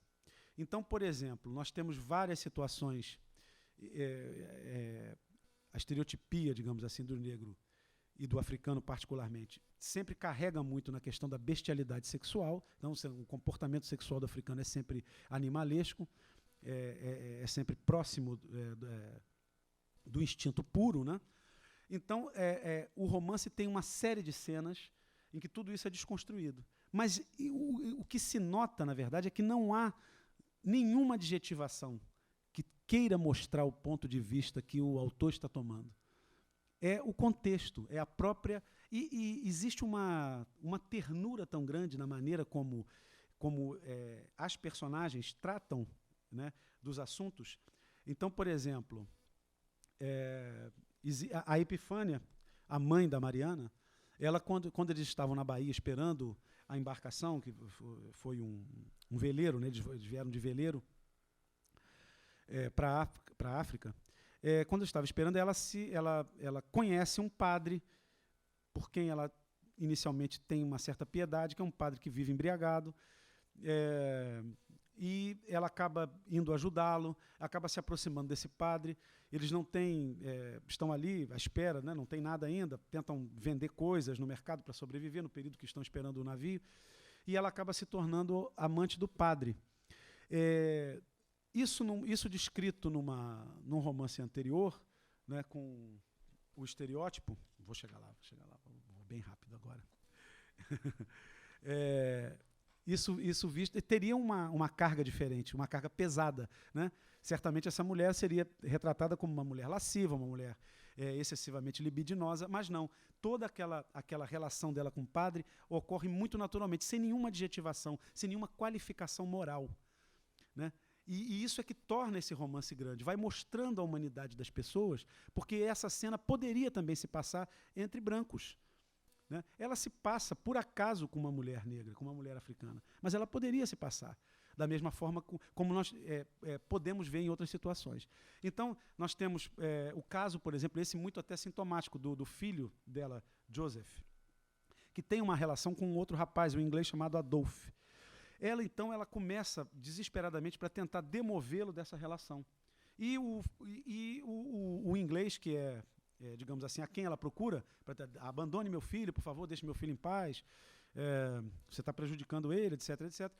Então, por exemplo, nós temos várias situações, a estereotipia, digamos assim, do negro e do africano particularmente, sempre carrega muito na questão da bestialidade sexual. Então, o comportamento sexual do africano é sempre animalesco, é sempre próximo do instinto puro, né? Então, o romance tem uma série de cenas em que tudo isso é desconstruído. Mas o que se nota, na verdade, é que não há nenhuma adjetivação que queira mostrar o ponto de vista que o autor está tomando. É o contexto, é a própria... E existe uma ternura tão grande na maneira como as personagens tratam, né, dos assuntos. Então, por exemplo, a Epifânia, a mãe da Mariana, ela, quando eles estavam na Bahia esperando a embarcação, que foi um veleiro, né, eles vieram de veleiro para a África, quando eu estava esperando, ela conhece um padre por quem ela inicialmente tem uma certa piedade, que é um padre que vive embriagado, e ela acaba indo ajudá-lo, acaba se aproximando desse padre. Eles não têm, estão ali à espera, né, não tem nada ainda, tentam vender coisas no mercado para sobreviver no período que estão esperando o navio, e ela acaba se tornando amante do padre. Isso descrito num romance anterior, né, com o estereótipo. Vou chegar lá, vou bem rápido agora. Isso visto teria uma carga diferente, uma carga pesada, né? Certamente essa mulher seria retratada como uma mulher lasciva, uma mulher excessivamente libidinosa, mas não. Toda aquela relação dela com o padre ocorre muito naturalmente, sem nenhuma adjetivação, sem nenhuma qualificação moral, né? E isso é que torna esse romance grande, vai mostrando a humanidade das pessoas, porque essa cena poderia também se passar entre brancos, né? Ela se passa, por acaso, com uma mulher negra, com uma mulher africana, mas ela poderia se passar da mesma forma como nós podemos ver em outras situações. Então, nós temos o caso, por exemplo, esse muito até sintomático do filho dela, Joseph, que tem uma relação com um outro rapaz, um inglês chamado Adolf. Ela começa desesperadamente para tentar demovê-lo dessa relação. E o inglês, que digamos assim, a quem ela procura, abandone meu filho, por favor, deixe meu filho em paz, você está prejudicando ele, etc, etc.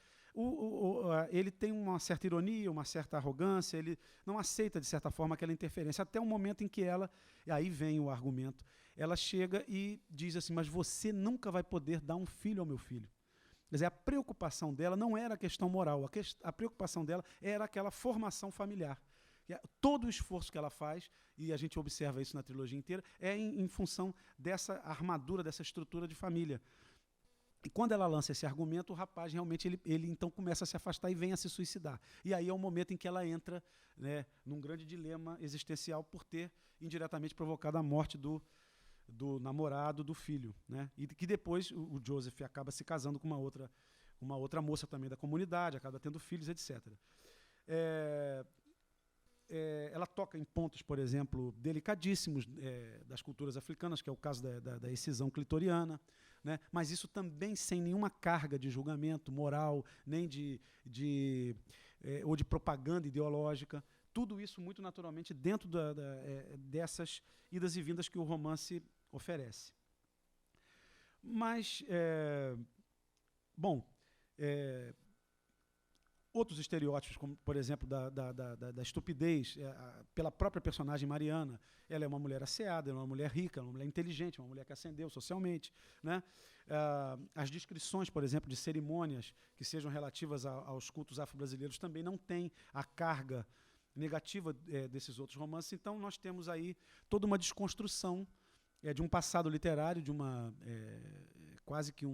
Ele tem uma certa ironia, uma certa arrogância, ele não aceita, de certa forma, aquela interferência, até o momento em que aí vem o argumento, ela chega e diz assim, mas você nunca vai poder dar um filho ao meu filho. Quer dizer, a preocupação dela não era a questão moral, a preocupação dela era aquela formação familiar. Todo o esforço que ela faz, e a gente observa isso na trilogia inteira, é em função dessa armadura, dessa estrutura de família. E quando ela lança esse argumento, o rapaz realmente ele então começa a se afastar e vem a se suicidar. E aí é o momento em que ela entra, né, num grande dilema existencial por ter indiretamente provocado a morte do namorado do filho, né? E que depois o Joseph acaba se casando com uma outra moça também da comunidade, acaba tendo filhos, etc. Ela toca em pontos, por exemplo, delicadíssimos das culturas africanas, que é o caso da excisão clitoriana, né? Mas isso também sem nenhuma carga de julgamento moral, nem ou de propaganda ideológica. Tudo isso muito naturalmente dentro dessas idas e vindas que o romance oferece. Mas, outros estereótipos, como, por exemplo, da estupidez, pela própria personagem Mariana. Ela é uma mulher asseada, ela é uma mulher rica, uma mulher inteligente, uma mulher que ascendeu socialmente, né? As descrições, por exemplo, de cerimônias que sejam relativas aos cultos afro-brasileiros também não têm a carga negativa desses outros romances. Então, nós temos aí toda uma desconstrução de um passado literário, quase que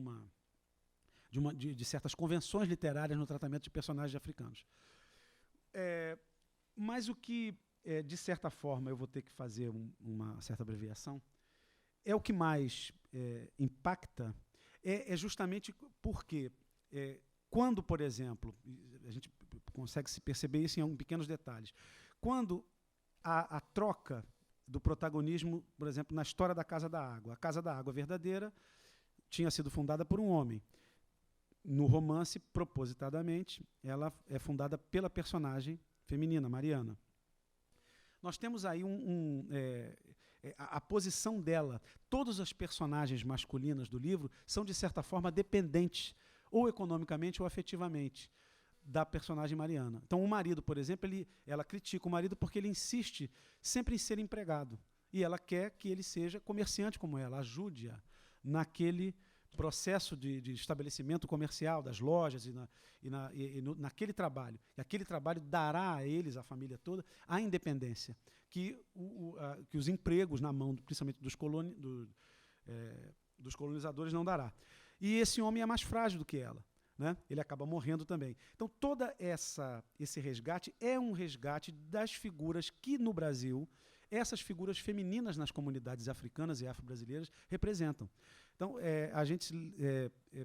de certas convenções literárias no tratamento de personagens africanos. Mas o que, de certa forma, eu vou ter que fazer uma certa abreviação, o que mais impacta justamente porque quando, por exemplo, a gente consegue se perceber isso em pequenos detalhes, quando a troca do protagonismo, por exemplo, na história da Casa da Água. A Casa da Água verdadeira tinha sido fundada por um homem. No romance, propositadamente, ela é fundada pela personagem feminina, Mariana. Nós temos aí a posição dela. Todas as personagens masculinas do livro são, de certa forma, dependentes, ou economicamente ou afetivamente, da personagem Mariana. Então, o marido, por exemplo, ela critica o marido porque ele insiste sempre em ser empregado. E ela quer que ele seja comerciante como ela, ajude-a naquele processo de estabelecimento comercial das lojas naquele trabalho. E aquele trabalho dará a eles, a família toda, a independência que os empregos na mão, principalmente dos colonizadores, não dará. E esse homem é mais frágil do que ela, né? Ele acaba morrendo também. Então, todo esse resgate é um resgate das figuras que, no Brasil, essas figuras femininas nas comunidades africanas e afro-brasileiras representam. Então,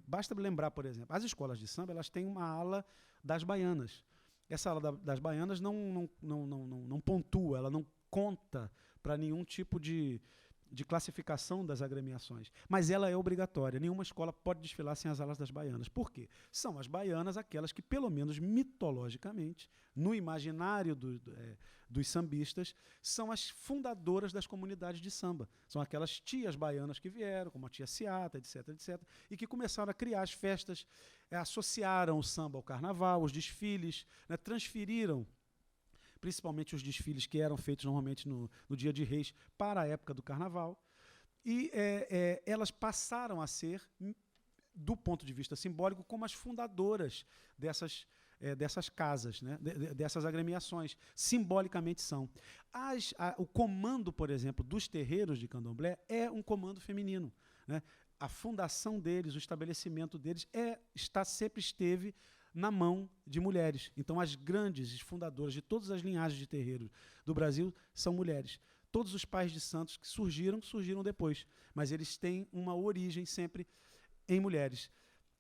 basta lembrar, por exemplo, as escolas de samba, elas têm uma ala das baianas. Essa ala das baianas não pontua, ela não conta para nenhum tipo de de classificação das agremiações, mas ela é obrigatória. Nenhuma escola pode desfilar sem as alas das baianas. Por quê? São as baianas aquelas que, pelo menos mitologicamente, no imaginário dos sambistas, são as fundadoras das comunidades de samba. São aquelas tias baianas que vieram, como a tia Ciata, etc., etc., e que começaram a criar as festas, associaram o samba ao carnaval, os desfiles, né, transferiram principalmente os desfiles que eram feitos normalmente no Dia de Reis para a época do Carnaval, e elas passaram a ser, do ponto de vista simbólico, como as fundadoras dessas casas, né, dessas agremiações, simbolicamente são. O comando, por exemplo, dos terreiros de candomblé é um comando feminino, né? A fundação deles, o estabelecimento deles sempre esteve na mão de mulheres. Então, as grandes fundadoras de todas as linhagens de terreiros do Brasil são mulheres. Todos os pais de santos que surgiram depois, mas eles têm uma origem sempre em mulheres.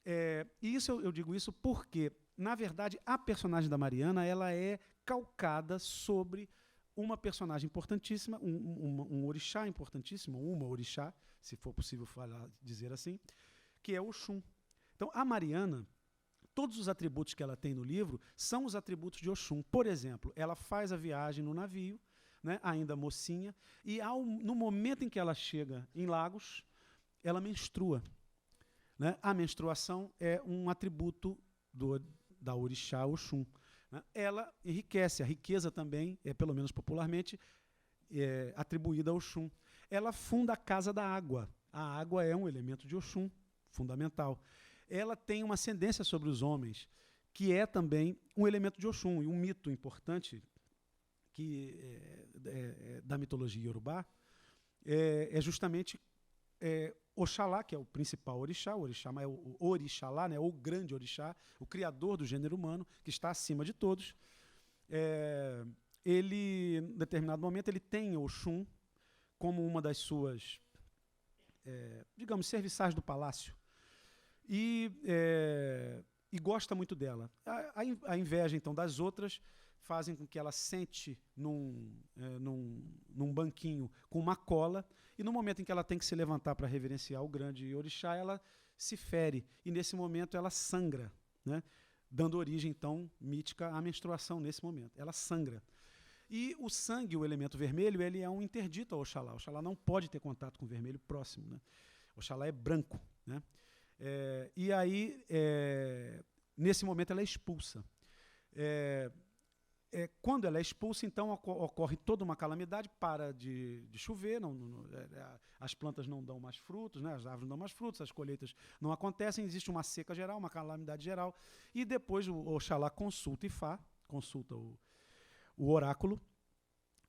E eu digo isso porque, na verdade, a personagem da Mariana ela é calcada sobre uma personagem importantíssima, um orixá importantíssimo, uma orixá, se for possível dizer assim, que é Oxum. Então, a Mariana, todos os atributos que ela tem no livro são os atributos de Oxum. Por exemplo, ela faz a viagem no navio, né, ainda mocinha, e no momento em que ela chega em Lagos, ela menstrua. Né? A menstruação é um atributo da orixá Oxum. Né? Ela enriquece, a riqueza também, pelo menos popularmente, atribuída a Oxum. Ela funda a Casa da Água. A água é um elemento de Oxum, fundamental. Ela tem uma ascendência sobre os homens, que é também um elemento de Oxum, e um mito importante que da mitologia iorubá é justamente Oxalá, que é o principal orixá, o Orixalá, né, o grande orixá, o criador do gênero humano, que está acima de todos. Ele, em determinado momento, ele tem Oxum como uma das suas, digamos, serviçais do palácio. E gosta muito dela. A inveja, então, das outras fazem com que ela sente num banquinho com uma cola, e no momento em que ela tem que se levantar para reverenciar o grande orixá, ela se fere, e nesse momento ela sangra, né? Dando origem, então, mítica à menstruação nesse momento. Ela sangra. E o sangue, o elemento vermelho, ele é um interdito ao Oxalá. O Oxalá não pode ter contato com o vermelho próximo. Né? O Oxalá é branco. Né? E aí, nesse momento, ela é expulsa. Quando ela é expulsa, então ocorre toda uma calamidade, para de chover, as plantas não dão mais frutos, né, as árvores não dão mais frutos, as colheitas não acontecem, existe uma seca geral, uma calamidade geral, e depois o Oxalá consulta Ifá, consulta o oráculo,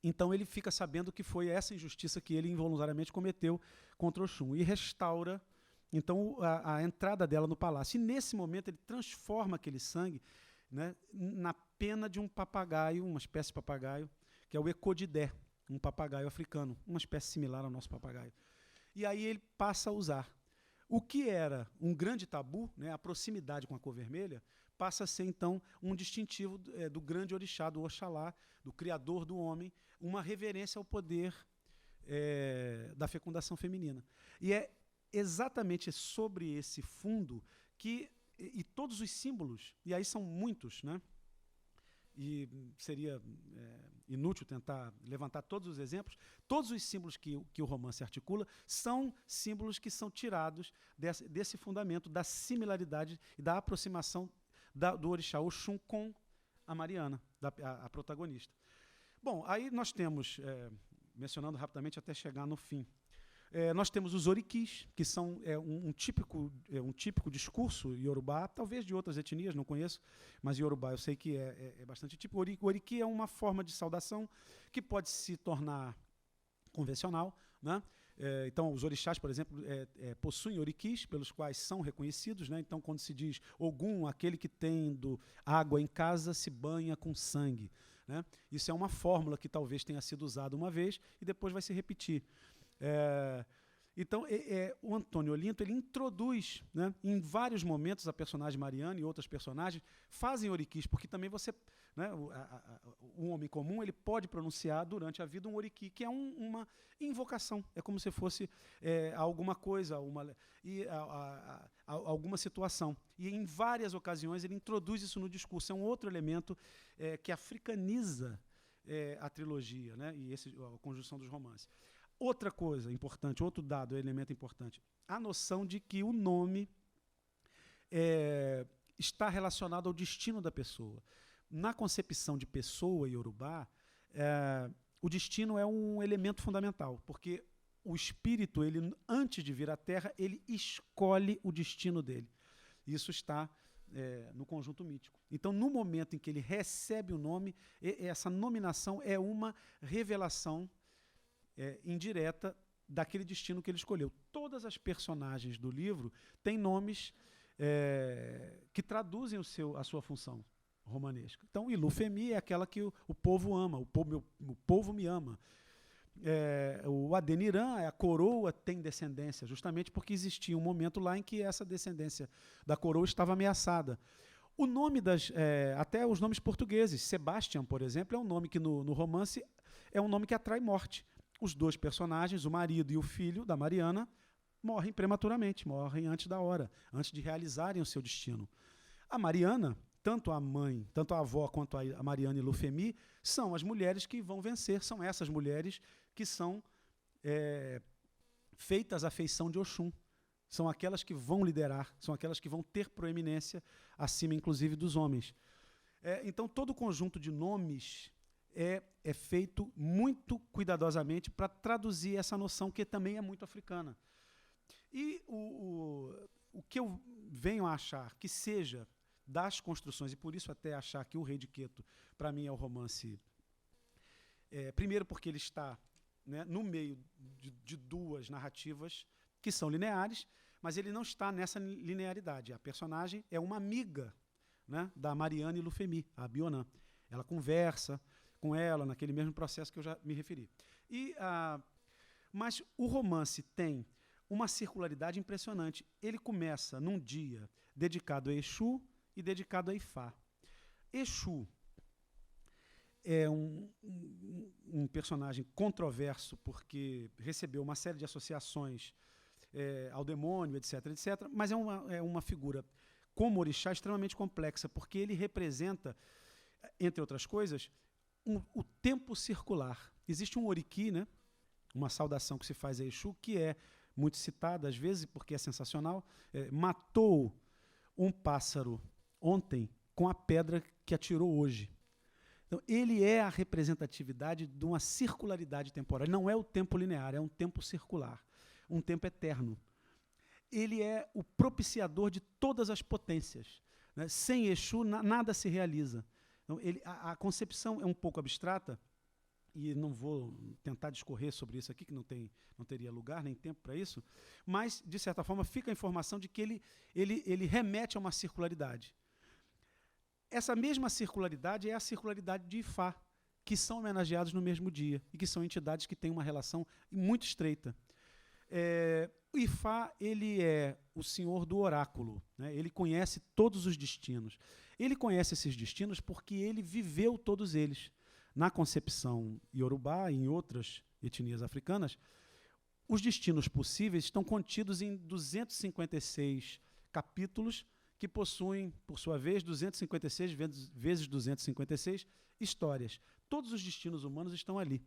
então ele fica sabendo que foi essa injustiça que ele involuntariamente cometeu contra Oxum, e restaura então a entrada dela no palácio. E nesse momento ele transforma aquele sangue, né, na pena de um papagaio, uma espécie de papagaio, que é o ecodidé, um papagaio africano, uma espécie similar ao nosso papagaio. E aí ele passa a usar. O que era um grande tabu, né, a proximidade com a cor vermelha, passa a ser, então, um distintivo do grande orixá, do Oxalá, do criador do homem, uma reverência ao poder da fecundação feminina. E é exatamente sobre esse fundo que e todos os símbolos, e aí são muitos, né? E seria inútil tentar levantar todos os exemplos, todos os símbolos que o romance articula são símbolos que são tirados desse fundamento da similaridade e da aproximação do orixá Oxum com a Mariana, a protagonista. Bom, aí nós temos, mencionando rapidamente até chegar no fim, nós temos os oriquis, que são um típico discurso iorubá, talvez de outras etnias, não conheço, mas iorubá eu sei que é bastante típico. O oriqui é uma forma de saudação que pode se tornar convencional, né? Então, os orixás, por exemplo, possuem oriquis, pelos quais são reconhecidos. Né? Então, quando se diz Ogum, aquele que tendo água em casa se banha com sangue. Né? Isso é uma fórmula que talvez tenha sido usada uma vez e depois vai se repetir. Então, o Antônio Olinto ele introduz, né, em vários momentos, a personagem Mariana e outras personagens fazem oriquis, porque também você né? Um homem comum ele pode pronunciar durante a vida um oriki, que é uma invocação. É como se fosse alguma coisa, alguma situação. E em várias ocasiões ele introduz isso no discurso. É um outro elemento que africaniza a trilogia, né? E a conjunção dos romances. Outra coisa importante, outro dado, elemento importante, a noção de que o nome está relacionado ao destino da pessoa. Na concepção de pessoa iorubá, o destino é um elemento fundamental, porque o espírito, ele, antes de vir à Terra, ele escolhe o destino dele. Isso está no conjunto mítico. Então, no momento em que ele recebe o nome, essa nominação é uma revelação indireta daquele destino que ele escolheu. Todas as personagens do livro têm nomes que traduzem a sua função romanesca. Então, Ilufemi é aquela que o povo ama, o povo me ama. O Adeniran, a coroa, tem descendência, justamente porque existia um momento lá em que essa descendência da coroa estava ameaçada. O nome até os nomes portugueses, Sebastian, por exemplo, é um nome que no romance é um nome que atrai morte. Os dois personagens, o marido e o filho da Mariana, morrem prematuramente, morrem antes da hora, antes de realizarem o seu destino. A Mariana, tanto a mãe, tanto a avó quanto a Mariana Ilufemi, são as mulheres que vão vencer, são essas mulheres que são feitas à feição de Oxum. São aquelas que vão liderar, são aquelas que vão ter proeminência acima, inclusive, dos homens. Então, todo o conjunto de nomes é feito muito cuidadosamente para traduzir essa noção que também é muito africana. E o que eu venho a achar que seja das construções, e por isso até achar que O Rei de Queto, para mim, é o romance... primeiro porque ele está, né, no meio de duas narrativas que são lineares, mas ele não está nessa linearidade. A personagem é uma amiga, né, da Mariana Ilufemi, a Bionã. Ela conversa com ela naquele mesmo processo que eu já me referi. Mas o romance tem uma circularidade impressionante. Ele começa num dia dedicado a Exu e dedicado a Ifá. Exu é um personagem controverso porque recebeu uma série de associações ao demônio, etc., etc., mas é uma figura, como orixá, extremamente complexa, porque ele representa, entre outras coisas, o tempo circular. Existe um oriki, né, uma saudação que se faz a Exu, que é muito citada às vezes, porque é sensacional. Matou um pássaro ontem com a pedra que atirou hoje. Então, ele é a representatividade de uma circularidade temporal. Não é o tempo linear, é um tempo circular, um tempo eterno. Ele é o propiciador de todas as potências, né? Sem Exu, nada se realiza. Então, a concepção é um pouco abstrata, e não vou tentar discorrer sobre isso aqui, que não teria lugar nem tempo para isso, mas, de certa forma, fica a informação de que ele remete a uma circularidade. Essa mesma circularidade é a circularidade de Ifá, que são homenageados no mesmo dia, e que são entidades que têm uma relação muito estreita. O Ifá, ele é o senhor do oráculo, né? Ele conhece todos os destinos. Ele conhece esses destinos porque ele viveu todos eles. Na concepção iorubá e em outras etnias africanas, os destinos possíveis estão contidos em 256 capítulos que possuem, por sua vez, 256 vezes 256 histórias. Todos os destinos humanos estão ali.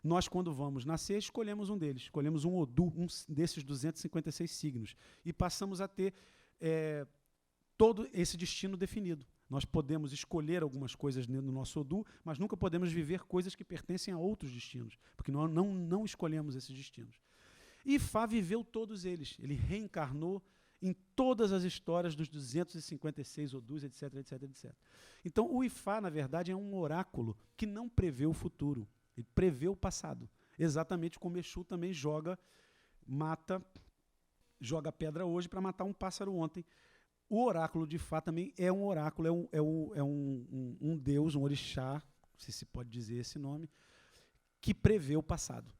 Nós, quando vamos nascer, escolhemos um deles, escolhemos um Odu, um desses 256 signos, e passamos a ter todo esse destino definido. Nós podemos escolher algumas coisas no nosso Odu, mas nunca podemos viver coisas que pertencem a outros destinos, porque nós não escolhemos esses destinos. E Ifá viveu todos eles. Ele reencarnou em todas as histórias dos 256 Odus, etc., etc., etc. Então, o Ifá, na verdade, é um oráculo que não prevê o futuro. Ele prevê o passado. Exatamente como Exu também joga pedra hoje para matar um pássaro ontem. O oráculo de Ifá também é um oráculo, é um deus, um orixá, se pode dizer esse nome, que prevê o passado.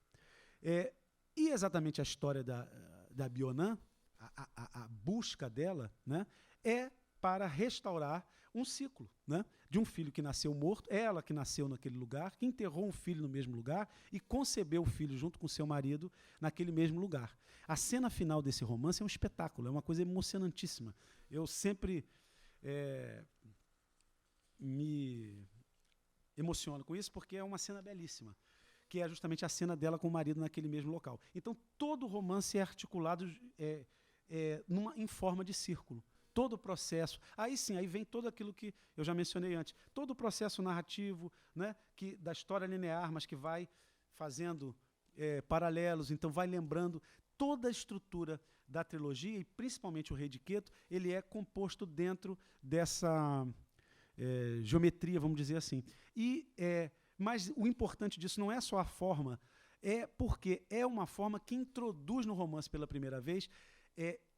E exatamente a história da Bionã, a busca dela, né, é para restaurar um ciclo, né, de um filho que nasceu morto, ela que nasceu naquele lugar, que enterrou um filho no mesmo lugar e concebeu o filho junto com seu marido naquele mesmo lugar. A cena final desse romance é um espetáculo, é uma coisa emocionantíssima. Eu sempre me emociono com isso porque é uma cena belíssima, que é justamente a cena dela com o marido naquele mesmo local. Então, todo o romance é articulado em forma de círculo. Todo o processo. Aí sim, aí vem todo aquilo que eu já mencionei antes. Todo o processo narrativo, né, da história linear, mas que vai fazendo paralelos, então vai lembrando. Toda a estrutura da trilogia, e principalmente o Rei de Queto, ele é composto dentro dessa geometria, vamos dizer assim. Mas o importante disso não é só a forma, é porque é uma forma que introduz no romance pela primeira vez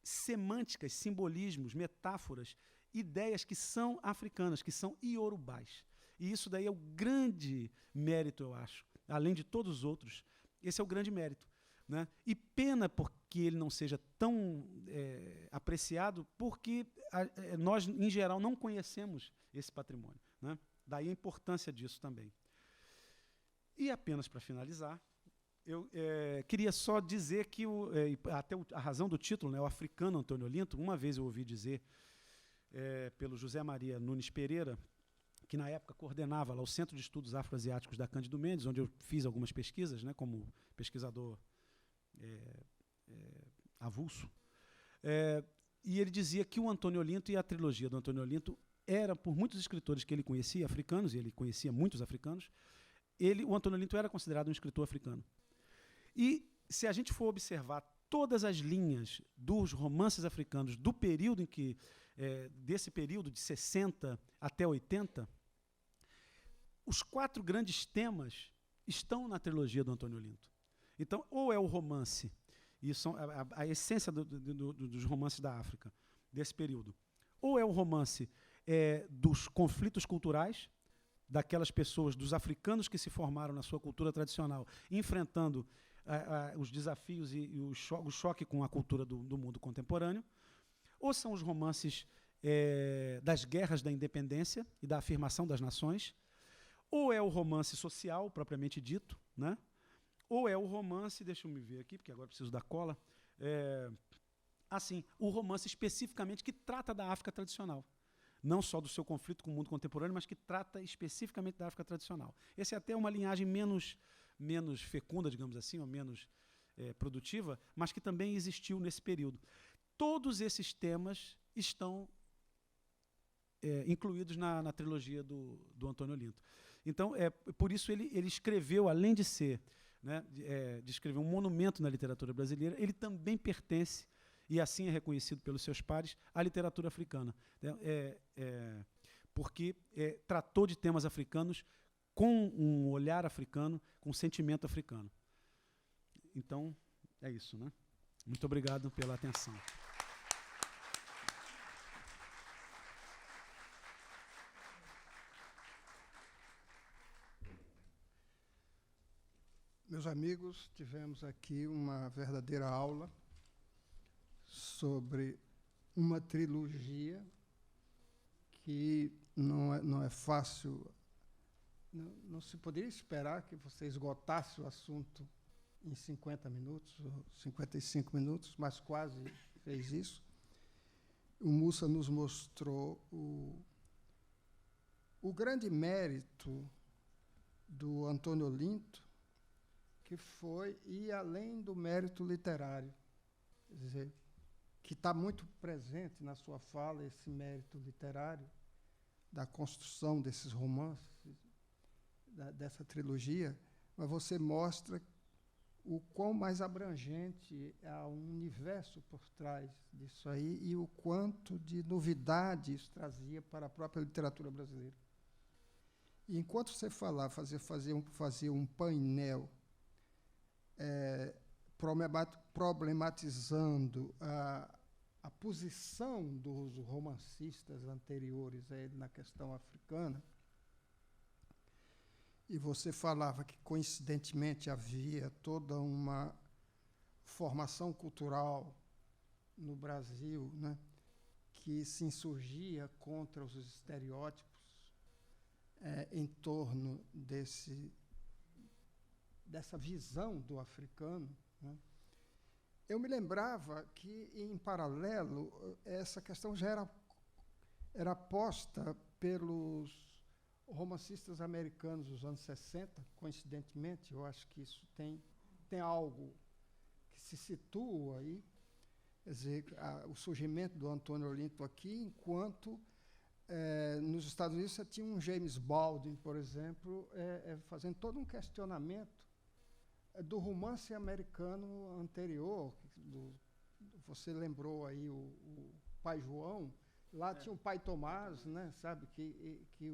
semânticas, simbolismos, metáforas, ideias que são africanas, que são iorubás. E isso daí é o grande mérito, eu acho. Além de todos os outros, esse é o grande mérito, né? E pena porque ele não seja tão apreciado, porque nós, em geral, não conhecemos esse patrimônio, né? Daí a importância disso também. E apenas para finalizar, eu queria só dizer que, até a razão do título, né, o africano Antônio Olinto, uma vez eu ouvi dizer pelo José Maria Nunes Pereira, que na época coordenava lá o Centro de Estudos Afroasiáticos da Cândido Mendes, onde eu fiz algumas pesquisas, né, como pesquisador avulso, e ele dizia que o Antônio Olinto e a trilogia do Antônio Olinto era, por muitos escritores que ele conhecia, africanos, e ele conhecia muitos africanos, o Antônio Olinto era considerado um escritor africano. E se a gente for observar todas as linhas dos romances africanos do período em que, desse período de 60 até 80, os 4 grandes temas estão na trilogia do Antônio Olinto. Então, ou é o romance, e são a essência dos romances da África, desse período, ou é o romance dos conflitos culturais, daquelas pessoas, dos africanos que se formaram na sua cultura tradicional, enfrentando os desafios e o choque com a cultura do mundo contemporâneo, ou são os romances das guerras da independência e da afirmação das nações, ou é o romance social, propriamente dito, né? Ou é o romance, deixa eu me ver aqui, porque agora preciso da cola, o romance especificamente que trata da África tradicional. Não só do seu conflito com o mundo contemporâneo, mas que trata especificamente da África tradicional. Essa é até uma linhagem menos fecunda, digamos assim, ou menos produtiva, mas que também existiu nesse período. Todos esses temas estão incluídos na trilogia do Antônio Olinto. Então, por isso ele escreveu, além de ser, né, de escrever um monumento na literatura brasileira, ele também pertence, e assim é reconhecido pelos seus pares, à literatura africana. Porque tratou de temas africanos com um olhar africano, com um sentimento africano. Então, é isso, né? Muito obrigado pela atenção. Meus amigos, tivemos aqui uma verdadeira aula sobre uma trilogia que não é fácil, não se poderia esperar que você esgotasse o assunto em 50 minutos, ou 55 minutos, mas quase fez isso. O Mussa nos mostrou o grande mérito do Antônio Olinto, que foi ir além do mérito literário. Quer dizer, que está muito presente na sua fala, esse mérito literário, da construção desses romances, dessa trilogia, mas você mostra o quão mais abrangente há um universo por trás disso aí e o quanto de novidade isso trazia para a própria literatura brasileira. E enquanto você falava, fazia um painel problematizando a posição dos romancistas anteriores a ele na questão africana, e você falava que, coincidentemente, havia toda uma formação cultural no Brasil, né, que se insurgia contra os estereótipos em torno dessa visão do africano, né? Eu me lembrava que, em paralelo, essa questão já era posta pelos romancistas americanos dos anos 60, coincidentemente. Eu acho que isso tem algo que se situa aí, quer dizer, o surgimento do Antônio Olinto aqui, enquanto nos Estados Unidos você tinha um James Baldwin, por exemplo, fazendo todo um questionamento do romance americano anterior. Você lembrou aí o Pai João, lá tinha o Pai Tomás, né, sabe, que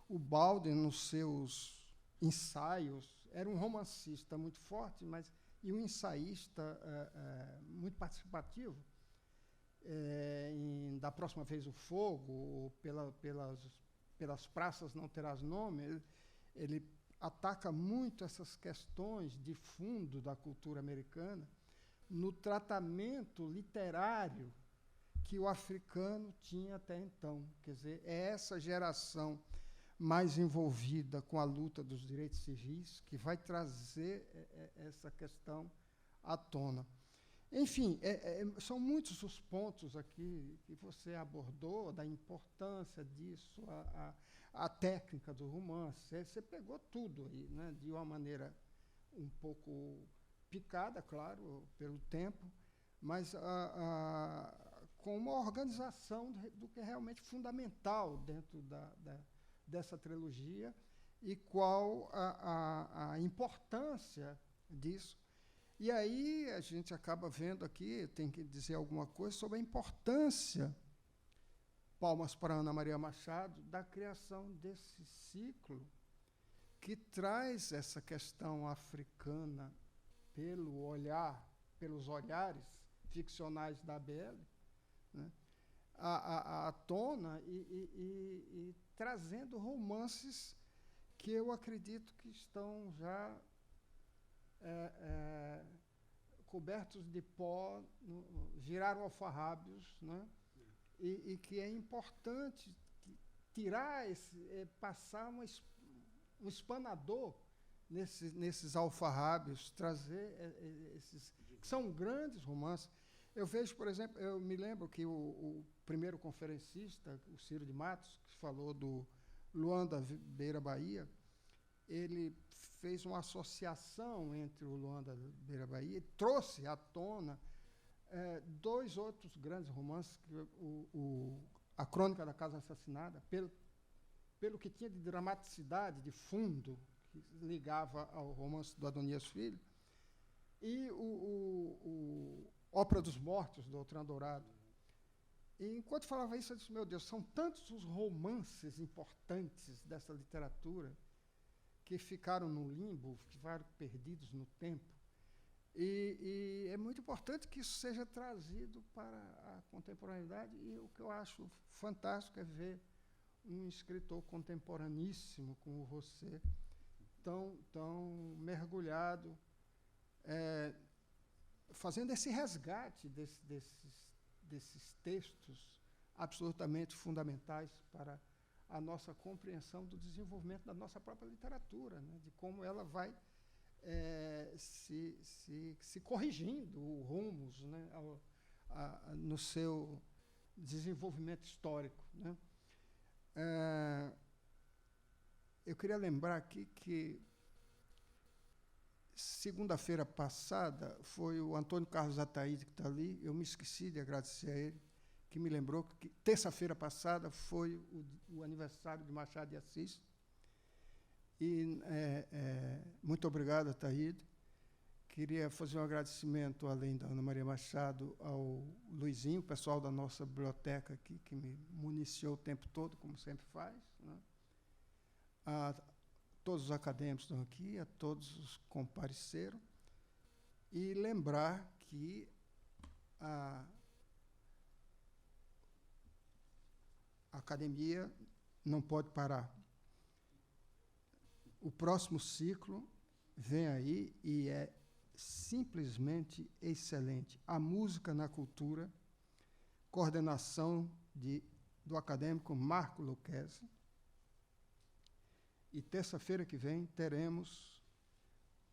o Baldwin, nos seus ensaios, era um romancista muito forte, e um ensaísta muito participativo. Da Próxima Vez o Fogo, pelas praças não terás nome, ele ataca muito essas questões de fundo da cultura americana no tratamento literário que o africano tinha até então. Quer dizer, é essa geração mais envolvida com a luta dos direitos civis que vai trazer essa questão à tona. Enfim, são muitos os pontos aqui que você abordou, da importância disso, a técnica do romance. Você pegou tudo aí, né, de uma maneira um pouco picada, claro, pelo tempo, mas com uma organização do que é realmente fundamental dentro dessa trilogia e qual a importância disso. E aí a gente acaba vendo aqui, tem que dizer alguma coisa sobre a importância, palmas para Ana Maria Machado, da criação desse ciclo que traz essa questão africana pelos olhares ficcionais da ABL, né, à tona e trazendo romances que eu acredito que estão já cobertos de pó, viraram alfarrábios, né? E que é importante tirar passar um espanador nesses alfarrábios, trazer esses que são grandes romances. Eu vejo, por exemplo, eu me lembro que o primeiro conferencista, o Ciro de Matos, que falou do Luanda Beira Bahia, ele fez uma associação entre o Luanda Beira Bahia e trouxe à tona dois outros grandes romances, A Crônica da Casa Assassinada, pelo que tinha de dramaticidade, de fundo, que ligava ao romance do Adonias Filho, e o Ópera dos Mortos, do Outram Dourado. E, enquanto falava isso, eu disse, meu Deus, são tantos os romances importantes dessa literatura que ficaram no limbo, que ficaram perdidos no tempo. E é muito importante que isso seja trazido para a contemporaneidade, e o que eu acho fantástico é ver um escritor contemporaníssimo como você, tão mergulhado, fazendo esse resgate desses textos absolutamente fundamentais para a nossa compreensão do desenvolvimento da nossa própria literatura, né, de como ela vai se corrigindo rumos, né, no seu desenvolvimento histórico, né. Eu queria lembrar aqui que segunda-feira passada foi o Antônio Carlos Ataíde, que está ali, eu me esqueci de agradecer a ele, que me lembrou que terça-feira passada foi o aniversário de Machado de Assis. E muito obrigado, Ataíde. Queria fazer um agradecimento, além da Ana Maria Machado, ao Luizinho, o pessoal da nossa biblioteca aqui, que me municiou o tempo todo, como sempre faz, né? A todos os acadêmicos que estão aqui, a todos os que compareceram, e lembrar que a academia não pode parar. O próximo ciclo vem aí e é simplesmente excelente. A música na cultura, coordenação do acadêmico Marco Lucchesi. E terça-feira que vem teremos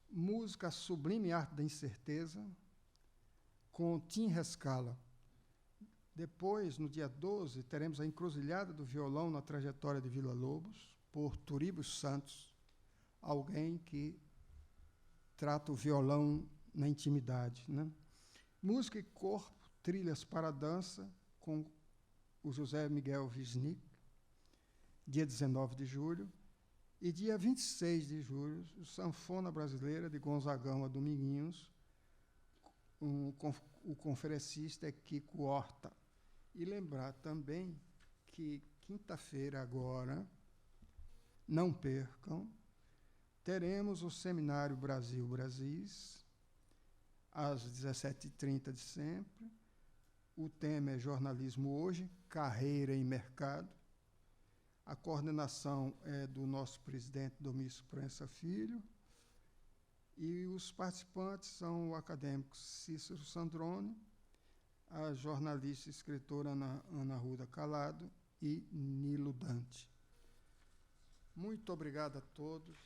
música Sublime Arte da Incerteza, com Tim Rescala. Depois, no dia 12, teremos a Encruzilhada do Violão na Trajetória de Villa-Lobos, por Turibos Santos, alguém que trata o violão na intimidade, né? Música e Corpo, Trilhas para a Dança, com o José Miguel Wisnik, dia 19 de julho. E dia 26 de julho, o Sanfona Brasileira, de Gonzagão a Dominguinhos. O conferencista é Kiko Horta. E lembrar também que quinta-feira agora, não percam, teremos o Seminário Brasil Brasis, às 17h30 de sempre. O tema é Jornalismo Hoje, Carreira e Mercado. A coordenação é do nosso presidente Domício Proença Filho. E os participantes são o acadêmico Cícero Sandrone, a jornalista e escritora Ana Ruda Calado e Nilo Dante. Muito obrigado a todos.